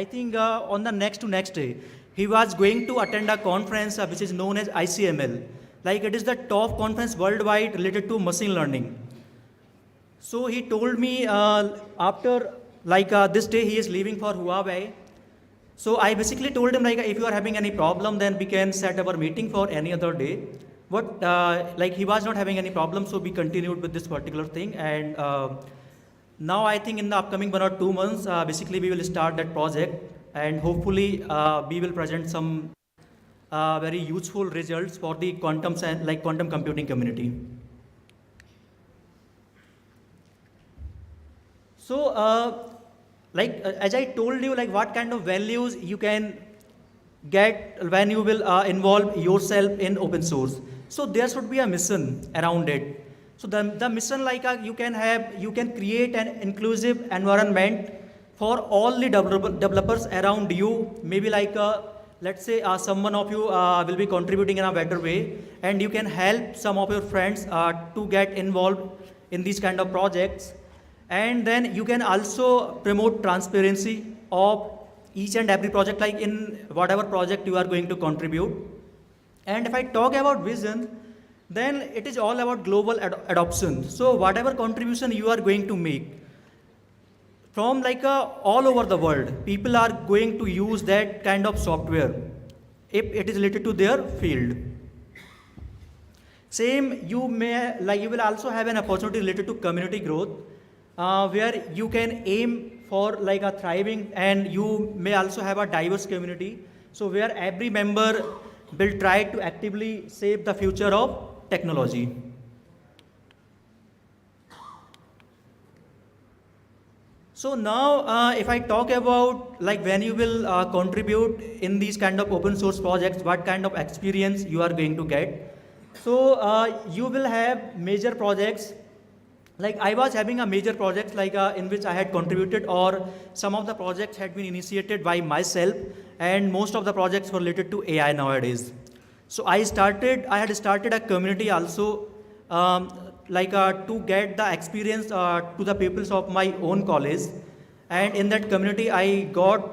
think on the next day, he was going to attend a conference which is known as ICML. It is the top conference worldwide related to machine learning. So he told me after this day he is leaving for Huawei. So I basically told him if you are having any problem, then we can set our meeting for any other day. But he was not having any problem, so we continued with this particular thing. And now I think in the upcoming 1 or 2 months, basically we will start that project, and hopefully we will present some very useful results for the quantum computing community. So as I told you, what kind of values you can get when you will involve yourself in open source. So there should be a mission around it. So the mission you can create an inclusive environment for all the developers around you. Maybe let's say someone of you will be contributing in a better way, and you can help some of your friends to get involved in these kind of projects. And then you can also promote transparency of each and every project, in whatever project you are going to contribute. And if I talk about vision, then it is all about global adoption. So whatever contribution you are going to make, from all over the world, people are going to use that kind of software if it is related to their field. Same, you will also have an opportunity related to community growth, where you can aim for a thriving, and you may also have a diverse community. So where every member will try to actively shape the future of technology. So now if I talk about when you will contribute in these kind of open source projects, what kind of experience you are going to get. So you will have major projects. I was having a major project in which I had contributed, or some of the projects had been initiated by myself, and most of the projects were related to AI nowadays. So I had started a community also to get the experience to the pupils of my own college. And in that community, I got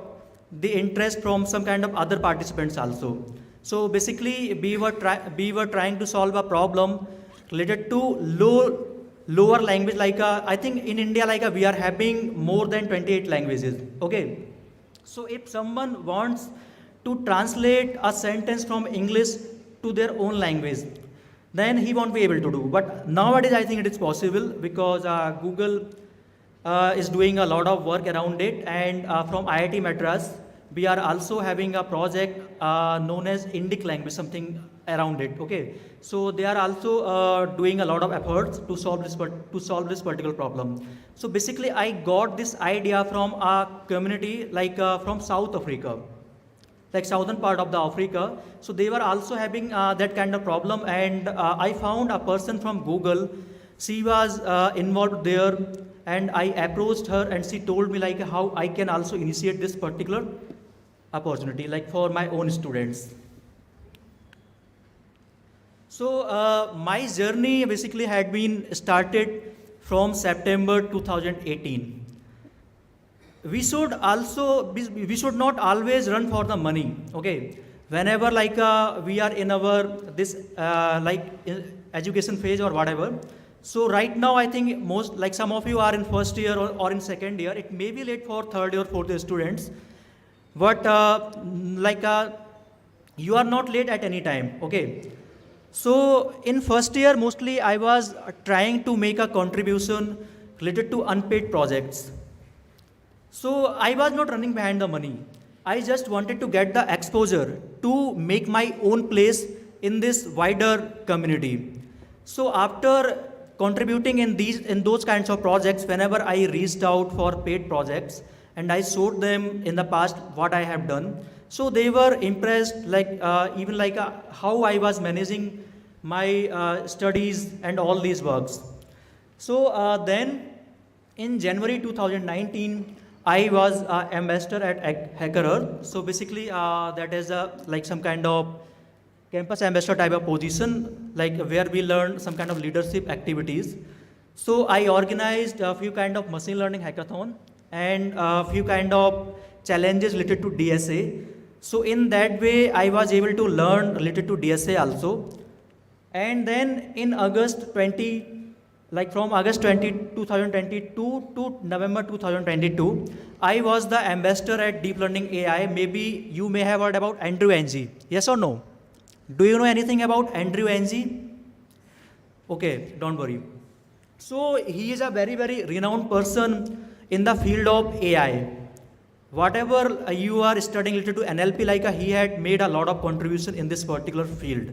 the interest from some kind of other participants also. So basically, we were trying to solve a problem related to lower language. I think in India, we are having more than 28 languages. Okay. So if someone wants to translate a sentence from English to their own language, then he won't be able to do. But nowadays, I think it is possible, because Google is doing a lot of work around it, and from IIT Madras, we are also having a project known as Indic language, something around it. Okay, so they are also doing a lot of efforts to solve this particular problem. So basically, I got this idea from a community like from South Africa, like southern part of the Africa. So they were also having that kind of problem, and I found a person from Google. She was involved there, and I approached her, and she told me like how I can also initiate this particular opportunity, like for my own students. So my journey basically had been started from September 2018. We should not always run for the money. Okay, whenever like we are in our this education phase or whatever. So right now I think most, like some of you are in first year or in second year. It may be late for third year, fourth year students, but you are not late at any time. Okay. So in first year, mostly I was trying to make a contribution related to unpaid projects. So I was not running behind the money. I just wanted to get the exposure to make my own place in this wider community. So after contributing in those kinds of projects, whenever I reached out for paid projects and I showed them in the past what I have done, so they were impressed, even how I was managing my studies and all these works. So then in January 2019, I was ambassador at Hacker Earth. So basically that is like some kind of campus ambassador type of position, like where we learn some kind of leadership activities. So I organized a few kind of machine learning hackathon and a few kind of challenges related to DSA. So in that way, I was able to learn related to DSA also. And then in August 20, like from August 2022 to November 2022, I was the ambassador at Deep Learning AI. Maybe you may have heard about Andrew Ng. Yes or no? Do you know anything about Andrew Ng? Okay, don't worry. So he is a very, very renowned person in the field of AI. Whatever you are studying related to NLP, he had made a lot of contribution in this particular field.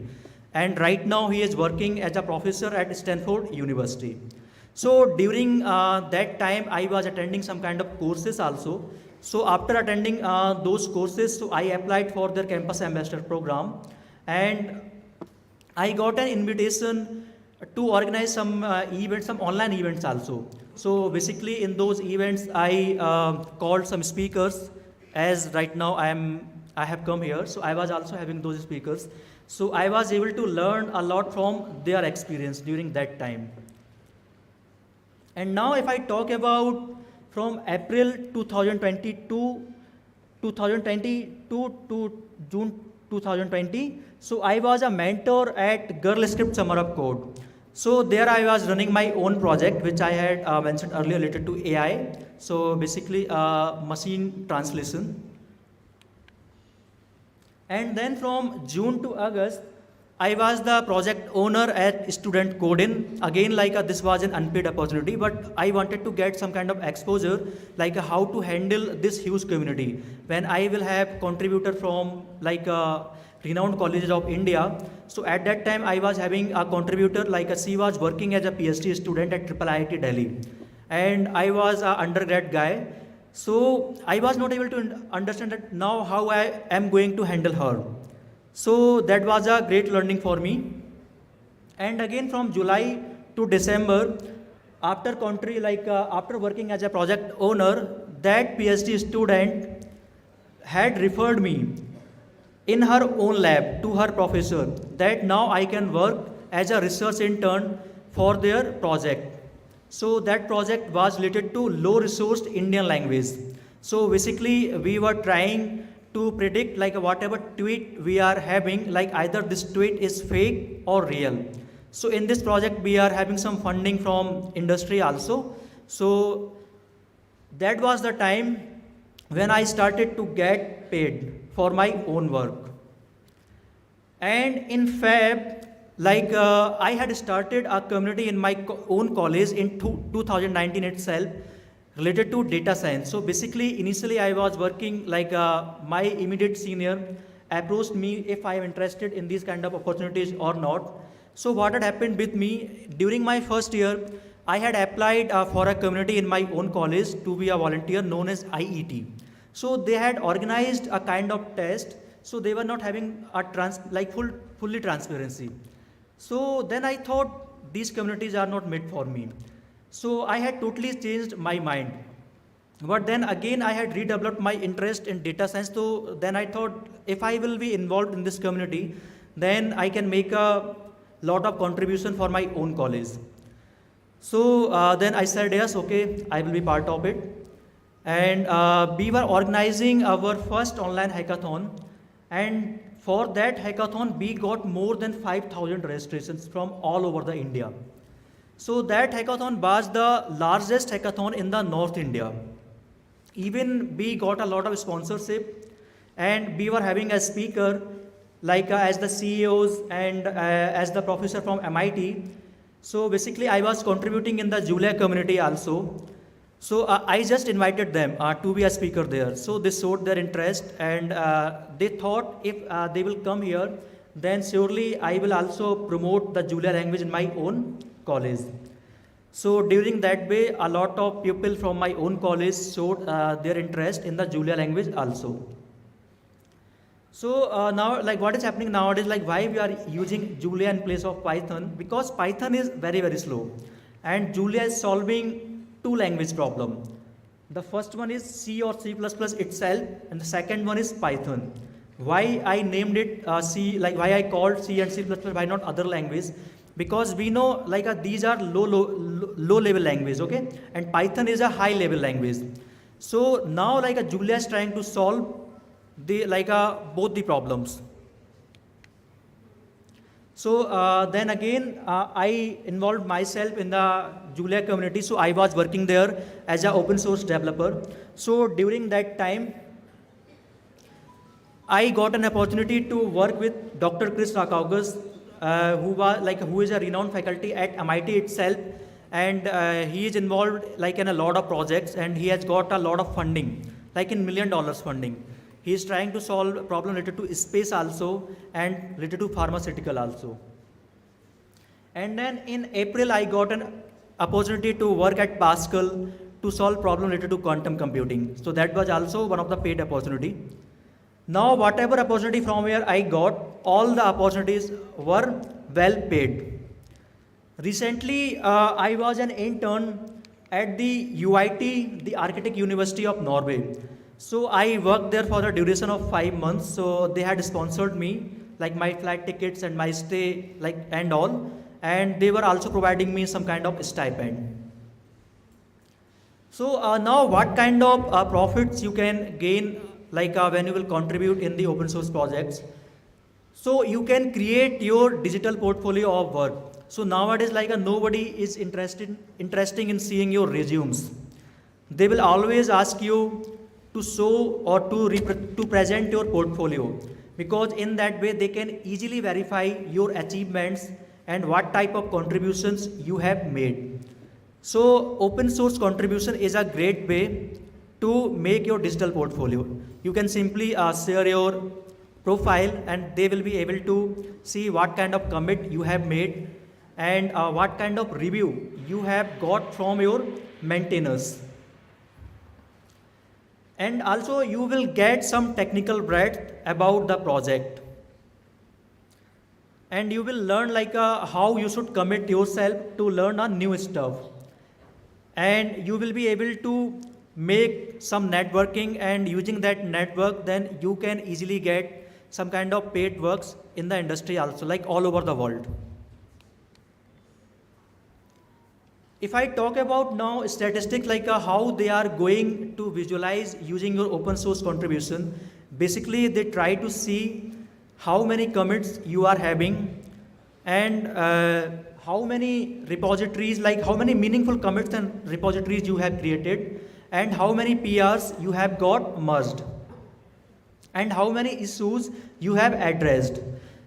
And right now he is working as a professor at Stanford University. So during that time, I was attending some kind of courses also. So after attending those courses, so I applied for their campus ambassador program. And I got an invitation to organize some events, some online events also. So basically in those events, I called some speakers, as right now I have come here. So I was also having those speakers. So I was able to learn a lot from their experience during that time. And now if I talk about from April 2022 to June 2020, so I was a mentor at Girl Script Summer of Code. So there I was running my own project, which I had mentioned earlier related to AI. So basically machine translation. And then from June to August, I was the project owner at Student Codin. Again, this was an unpaid opportunity, but I wanted to get some kind of exposure, how to handle this huge community. When I will have contributor from renowned colleges of India. So at that time, I was having a contributor, she was working as a PhD student at IIIT Delhi. And I was an undergrad guy. So I was not able to understand that now how I am going to handle her. So that was a great learning for me. And again from July to December, after after working as a project owner, that PhD student had referred me in her own lab to her professor that now I can work as a research intern for their project. So that project was related to low-resourced Indian language. So basically, we were trying to predict whatever tweet we are having, either this tweet is fake or real. So in this project, we are having some funding from industry also. So that was the time when I started to get paid for my own work. And in Feb, I had started a community in my own college in 2019 itself, related to data science. So basically, initially I was working like my immediate senior approached me if I am interested in these kind of opportunities or not. So what had happened with me during my first year, I had applied for a community in my own college to be a volunteer known as IET. So they had organized a kind of test. So they were not having a fully transparency. So then I thought these communities are not made for me. So I had totally changed my mind. But then again, I had redeveloped my interest in data science. So then I thought if I will be involved in this community, then I can make a lot of contribution for my own college. So then I said, yes, okay, I will be part of it. And we were organizing our first online hackathon. And for that hackathon, we got more than 5,000 registrations from all over the India. So that hackathon was the largest hackathon in the North India. Even we got a lot of sponsorship, and we were having a speaker like as the CEOs and as the professor from MIT. So basically I was contributing in the Julia community also. So I just invited them to be a speaker there. So they showed their interest, and they thought if they will come here, then surely I will also promote the Julia language in my own college. So during that way, a lot of people from my own college showed their interest in the Julia language also. So now, like what is happening nowadays, like why we are using Julia in place of Python? Because Python is very, very slow, and Julia is solving two language problem. The first one is C or C++ itself, and the second one is Python. Why I named it C, like why I called C and C++, why not other language? Because we know like these are low level language, okay? And Python is a high level language. So now like Julia is trying to solve the both the problems. So then again, I involved myself in the Julia community. So I was working there as an open source developer. So during that time, I got an opportunity to work with Dr. Chris Rakaugas, who is a renowned faculty at MIT itself, and he is involved like in a lot of projects, and he has got a lot of funding, like in $1 million funding. He is trying to solve a problem related to space also and related to pharmaceutical also. And then in April, I got an opportunity to work at Pascal to solve problem related to quantum computing. So that was also one of the paid opportunity. Now, whatever opportunity from where I got, all the opportunities were well paid. Recently, I was an intern at the UIT, the Architect University of Norway. So I worked there for a duration of 5 months. So they had sponsored me, like my flight tickets and my stay, like and all. And they were also providing me some kind of stipend. So now what kind of profits you can gain like when you will contribute in the open source projects? So you can create your digital portfolio of work. So nowadays like nobody is interested in seeing your resumes. They will always ask you to show or to present your portfolio, because in that way they can easily verify your achievements and what type of contributions you have made. So open source contribution is a great way to make your digital portfolio. You can simply share your profile, and they will be able to see what kind of commit you have made and what kind of review you have got from your maintainers. And also you will get some technical breadth about the project. And you will learn like how you should commit yourself to learn a new stuff. And you will be able to make some networking, and using that network, then you can easily get some kind of paid works in the industry also, like all over the world. If I talk about now statistics like how they are going to visualize using your open source contribution, basically they try to see how many commits you are having, and how many repositories, like how many meaningful commits and repositories you have created, and how many PRs you have got merged, and how many issues you have addressed.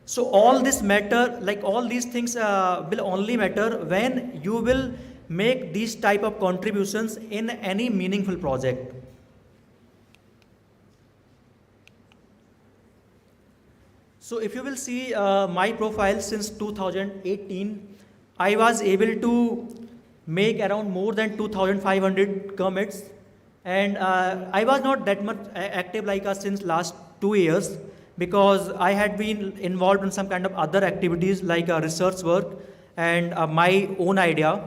So all this matter, like all these things will only matter when you will make these type of contributions in any meaningful project. So if you will see my profile since 2018, I was able to make around more than 2,500 commits, and I was not that much active like since last 2 years, because I had been involved in some kind of other activities like research work and my own idea.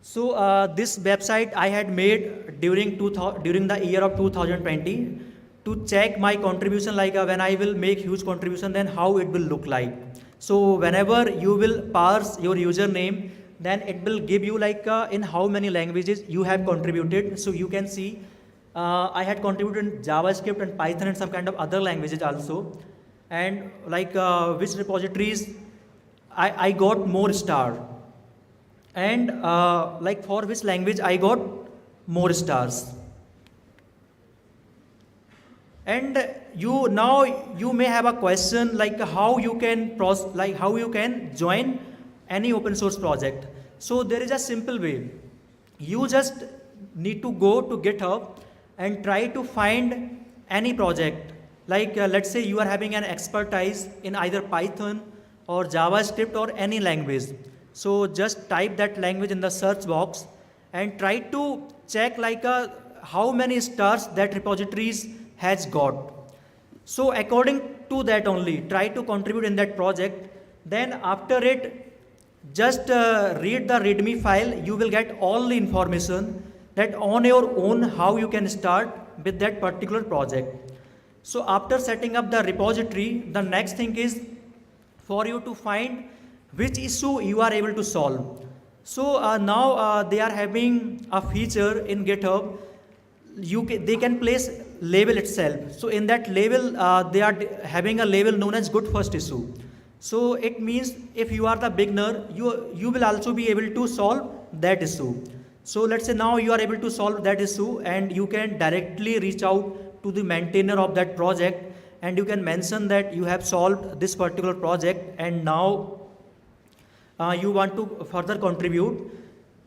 So this website I had made during the year of 2020 to check my contribution, like when I will make huge contribution, then how it will look like. So whenever you will parse your username, then it will give you like in how many languages you have contributed. So you can see I had contributed in JavaScript and Python and some kind of other languages also, and like which repositories I got more star, and like for which language I got more stars. And you may have a question like how you can join any open source project. So there is a simple way. You just need to go to GitHub and try to find any project. Like let's say you are having an expertise in either Python or JavaScript or any language. So just type that language in the search box and try to check like how many stars that repositories has got. So according to that only, try to contribute in that project. Then after it, just read the README file. You will get all the information that on your own how you can start with that particular project. So after setting up the repository, the next thing is for you to find which issue you are able to solve. So now they are having a feature in GitHub. They can place label itself. So in that label, they are having a label known as good first issue. So it means if you are the beginner, you will also be able to solve that issue. So let's say now you are able to solve that issue, and you can directly reach out to the maintainer of that project, and you can mention that you have solved this particular project and now you want to further contribute.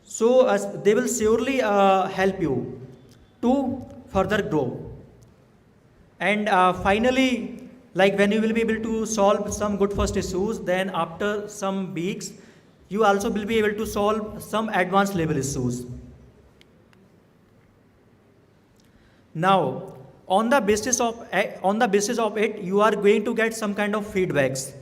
So they will surely help you to further grow. And finally, like when you will be able to solve some good first issues, then after some weeks, you also will be able to solve some advanced level issues. Now, on the basis of it, you are going to get some kind of feedbacks.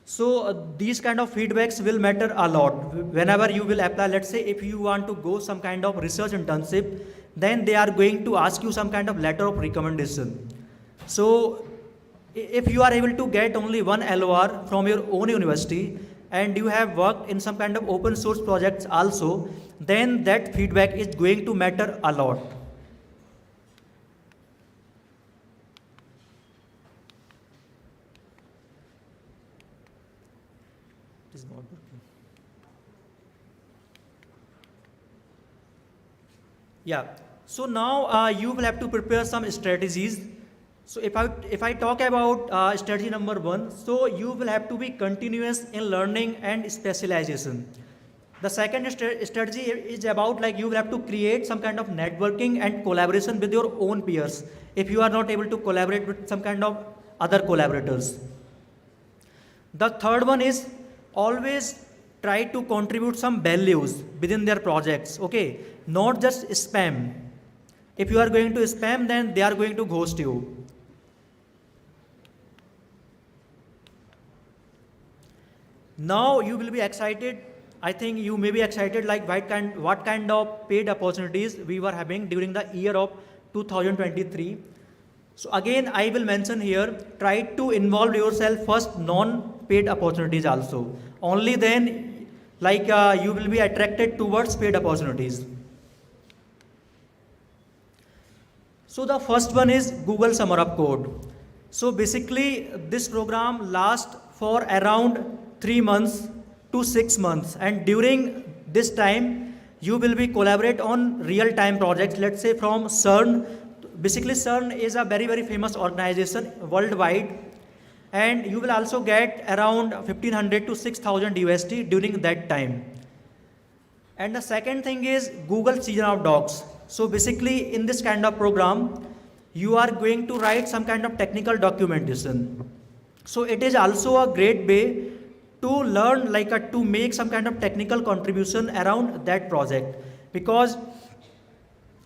So these kind of feedbacks will matter a lot whenever you will apply. Let's say if you want to go some kind of research internship, then they are going to ask you some kind of letter of recommendation. So if you are able to get only one LOR from your own university and you have worked in some kind of open source projects also, then that feedback is going to matter a lot. It is not working. Yeah. So now you will have to prepare some strategies. So if I talk about strategy number 1, so you will have to be continuous in learning and specialization. The second strategy is about like you will have to create some kind of networking and collaboration with your own peers if you are not able to collaborate with some kind of other collaborators. The third one is always try to contribute some values within their projects, okay? Not just spam. If you are going to spam, then they are going to ghost you. Now you will be excited. I think you may be excited like what kind of paid opportunities we were having during the year of 2023. So again, I will mention here, try to involve yourself first non-paid opportunities also. Only then like you will be attracted towards paid opportunities. So the first one is Google Summer of Code. So basically this program lasts for around 3 months to 6 months, and during this time you will be collaborate on real-time projects, let's say from CERN. Basically, CERN is a very, very famous organization worldwide, and you will also get around 1500 to 6000 USD during that time. And the second thing is Google Season of Docs. So basically, in this kind of program, you are going to write some kind of technical documentation. So it is also a great way to learn, to make some kind of technical contribution around that project. Because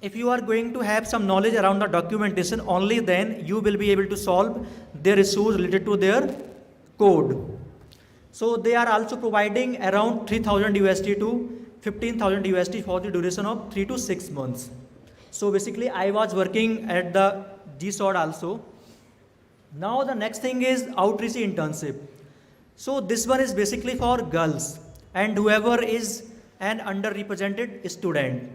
if you are going to have some knowledge around the documentation, only then you will be able to solve their issues related to their code. So they are also providing around 3000 USD to 15,000 USD for the duration of 3 to 6 months. So basically, I was working at the GSOD also. Now the next thing is outreach internship. So this one is basically for girls and whoever is an underrepresented student.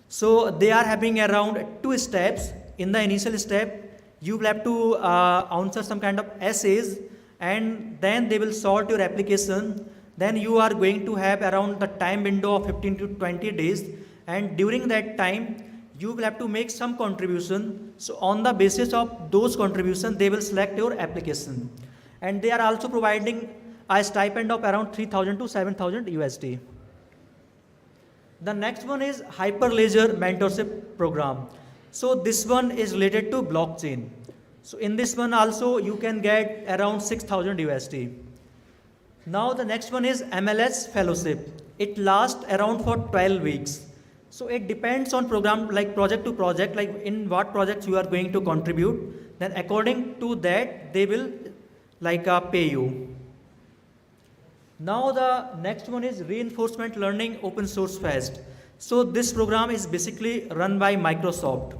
So they are having around 2 steps. In the initial step, you will have to answer some kind of essays, and then they will sort your application. Then you are going to have around the time window of 15 to 20 days, and during that time, you will have to make some contribution. So on the basis of those contributions, they will select your application. And they are also providing a stipend of around 3000 to 7000 USD. The next one is Hyperledger Mentorship Program. So this one is related to blockchain. So in this one also you can get around 6000 USD. Now the next one is MLS Fellowship. It lasts around for 12 weeks. So it depends on program, like project to project, like in what projects you are going to contribute. Then according to that, they will pay you. Now the next one is Reinforcement Learning Open Source Fest. So this program is basically run by Microsoft,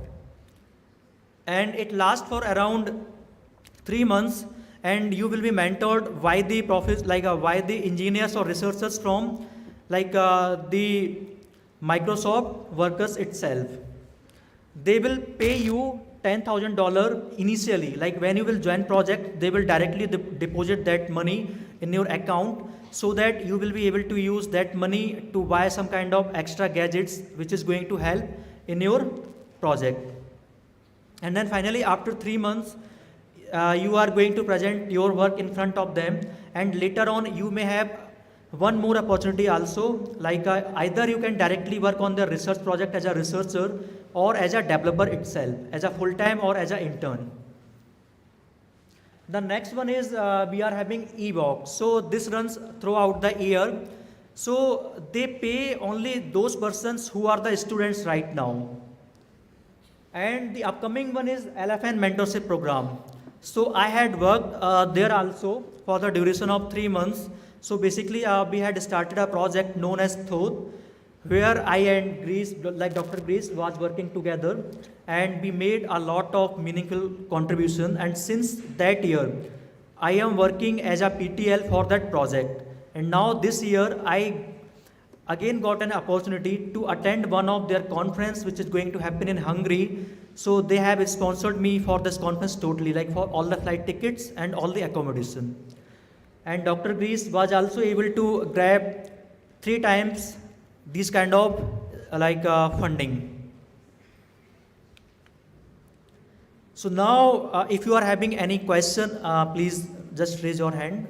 and it lasts for around 3 months, and you will be mentored by the by the engineers or researchers from the Microsoft workers itself. They will pay you $10,000 initially. Like when you will join project, they will directly deposit that money in your account, so that you will be able to use that money to buy some kind of extra gadgets which is going to help in your project. And then finally, after 3 months, you are going to present your work in front of them, and later on you may have one more opportunity also, either you can directly work on the research project as a researcher, or as a developer itself, as a full-time or as an intern. The next one is we are having eValk. So this runs throughout the year. So they pay only those persons who are the students right now. And the upcoming one is LFN Mentorship Program. So I had worked there also for the duration of 3 months. So basically, we had started a project known as Thought, where I and Greece, Dr. Greece, was working together, and we made a lot of meaningful contribution. And since that year, I am working as a PTL for that project. And now this year, I again got an opportunity to attend one of their conference, which is going to happen in Hungary. So they have sponsored me for this conference totally, for all the flight tickets and all the accommodation. And Dr. Greece was also able to grab 3 times these kind of funding. So now, if you are having any question, please just raise your hand,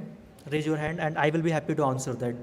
and I will be happy to answer that.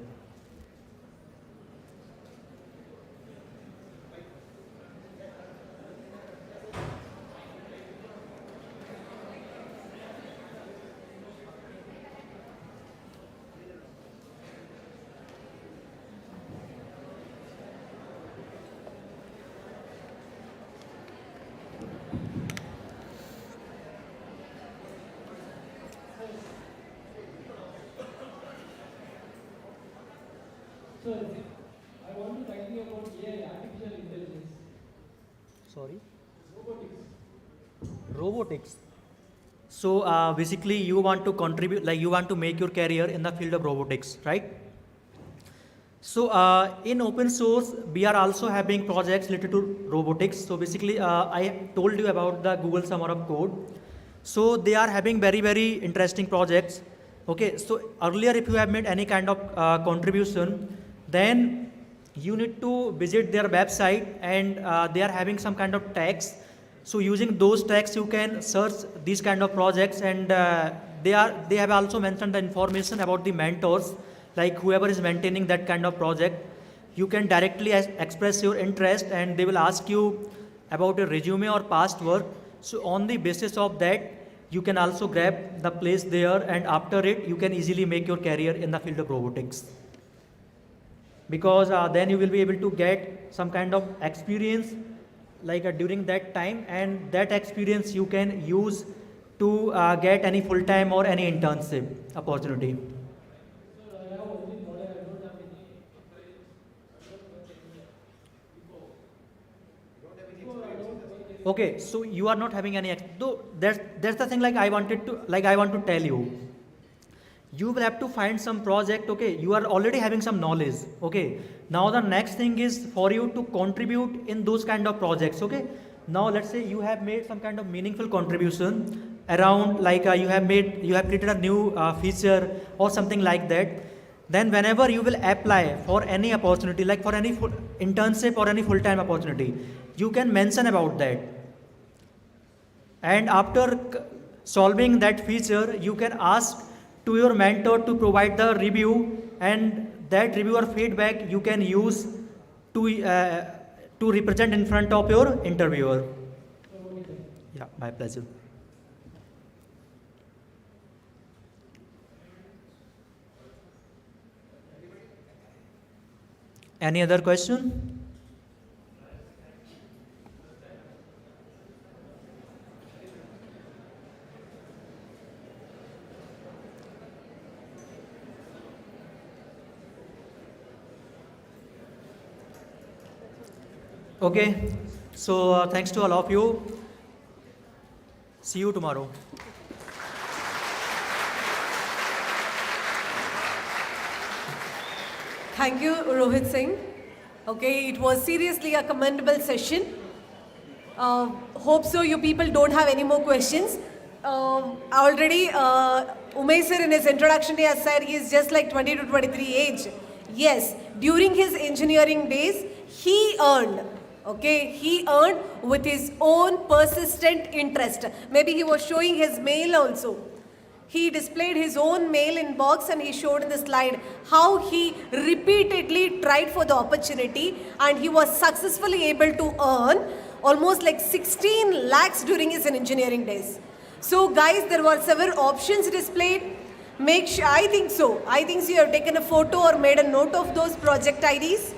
So, I want to talk to you about AI, artificial intelligence. Sorry? Robotics. Robotics. So basically, you want to contribute, you want to make your career in the field of robotics, right? So in open source, we are also having projects related to robotics. So basically, I told you about the Google Summer of Code. So they are having very, very interesting projects. Okay, so earlier if you have made any kind of contribution, then you need to visit their website, and they are having some kind of tags. So using those tags, you can search these kind of projects, and they have also mentioned the information about the mentors, like whoever is maintaining that kind of project. You can directly express your interest, and they will ask you about your resume or past work. So on the basis of that, you can also grab the place there, and after it, you can easily make your career in the field of robotics. Because then you will be able to get some kind of experience like during that time, and that experience you can use to get any full-time or any internship opportunity. Okay, so you are not having any though that's the thing, like I want to tell you. You will have to find some project. Okay, you are already having some knowledge. Okay, now the next thing is for you to contribute in those kind of projects. Okay, now let's say you have made some kind of meaningful contribution around, like you have created a new feature or something like that. Then whenever you will apply for any opportunity, like for any internship or any full-time opportunity, you can mention about that. And after solving that feature, you can ask to your mentor to provide the review, and that review or feedback you can use to represent in front of your interviewer. Yeah, my pleasure. Any other question? Okay, so thanks to all of you. See you tomorrow. Thank you, Rohit Singh. Okay, it was seriously a commendable session. Hope so you people don't have any more questions. Already, Umesh sir in his introduction he has said he is just like 20 to 23 age. Yes, during his engineering days, he earned with his own persistent interest. Maybe he was showing his mail also. He displayed his own mail inbox, and he showed in the slide how he repeatedly tried for the opportunity, and he was successfully able to earn almost like 16 lakhs during his engineering days. So guys, there were several options displayed. I think so you have taken a photo or made a note of those project IDs.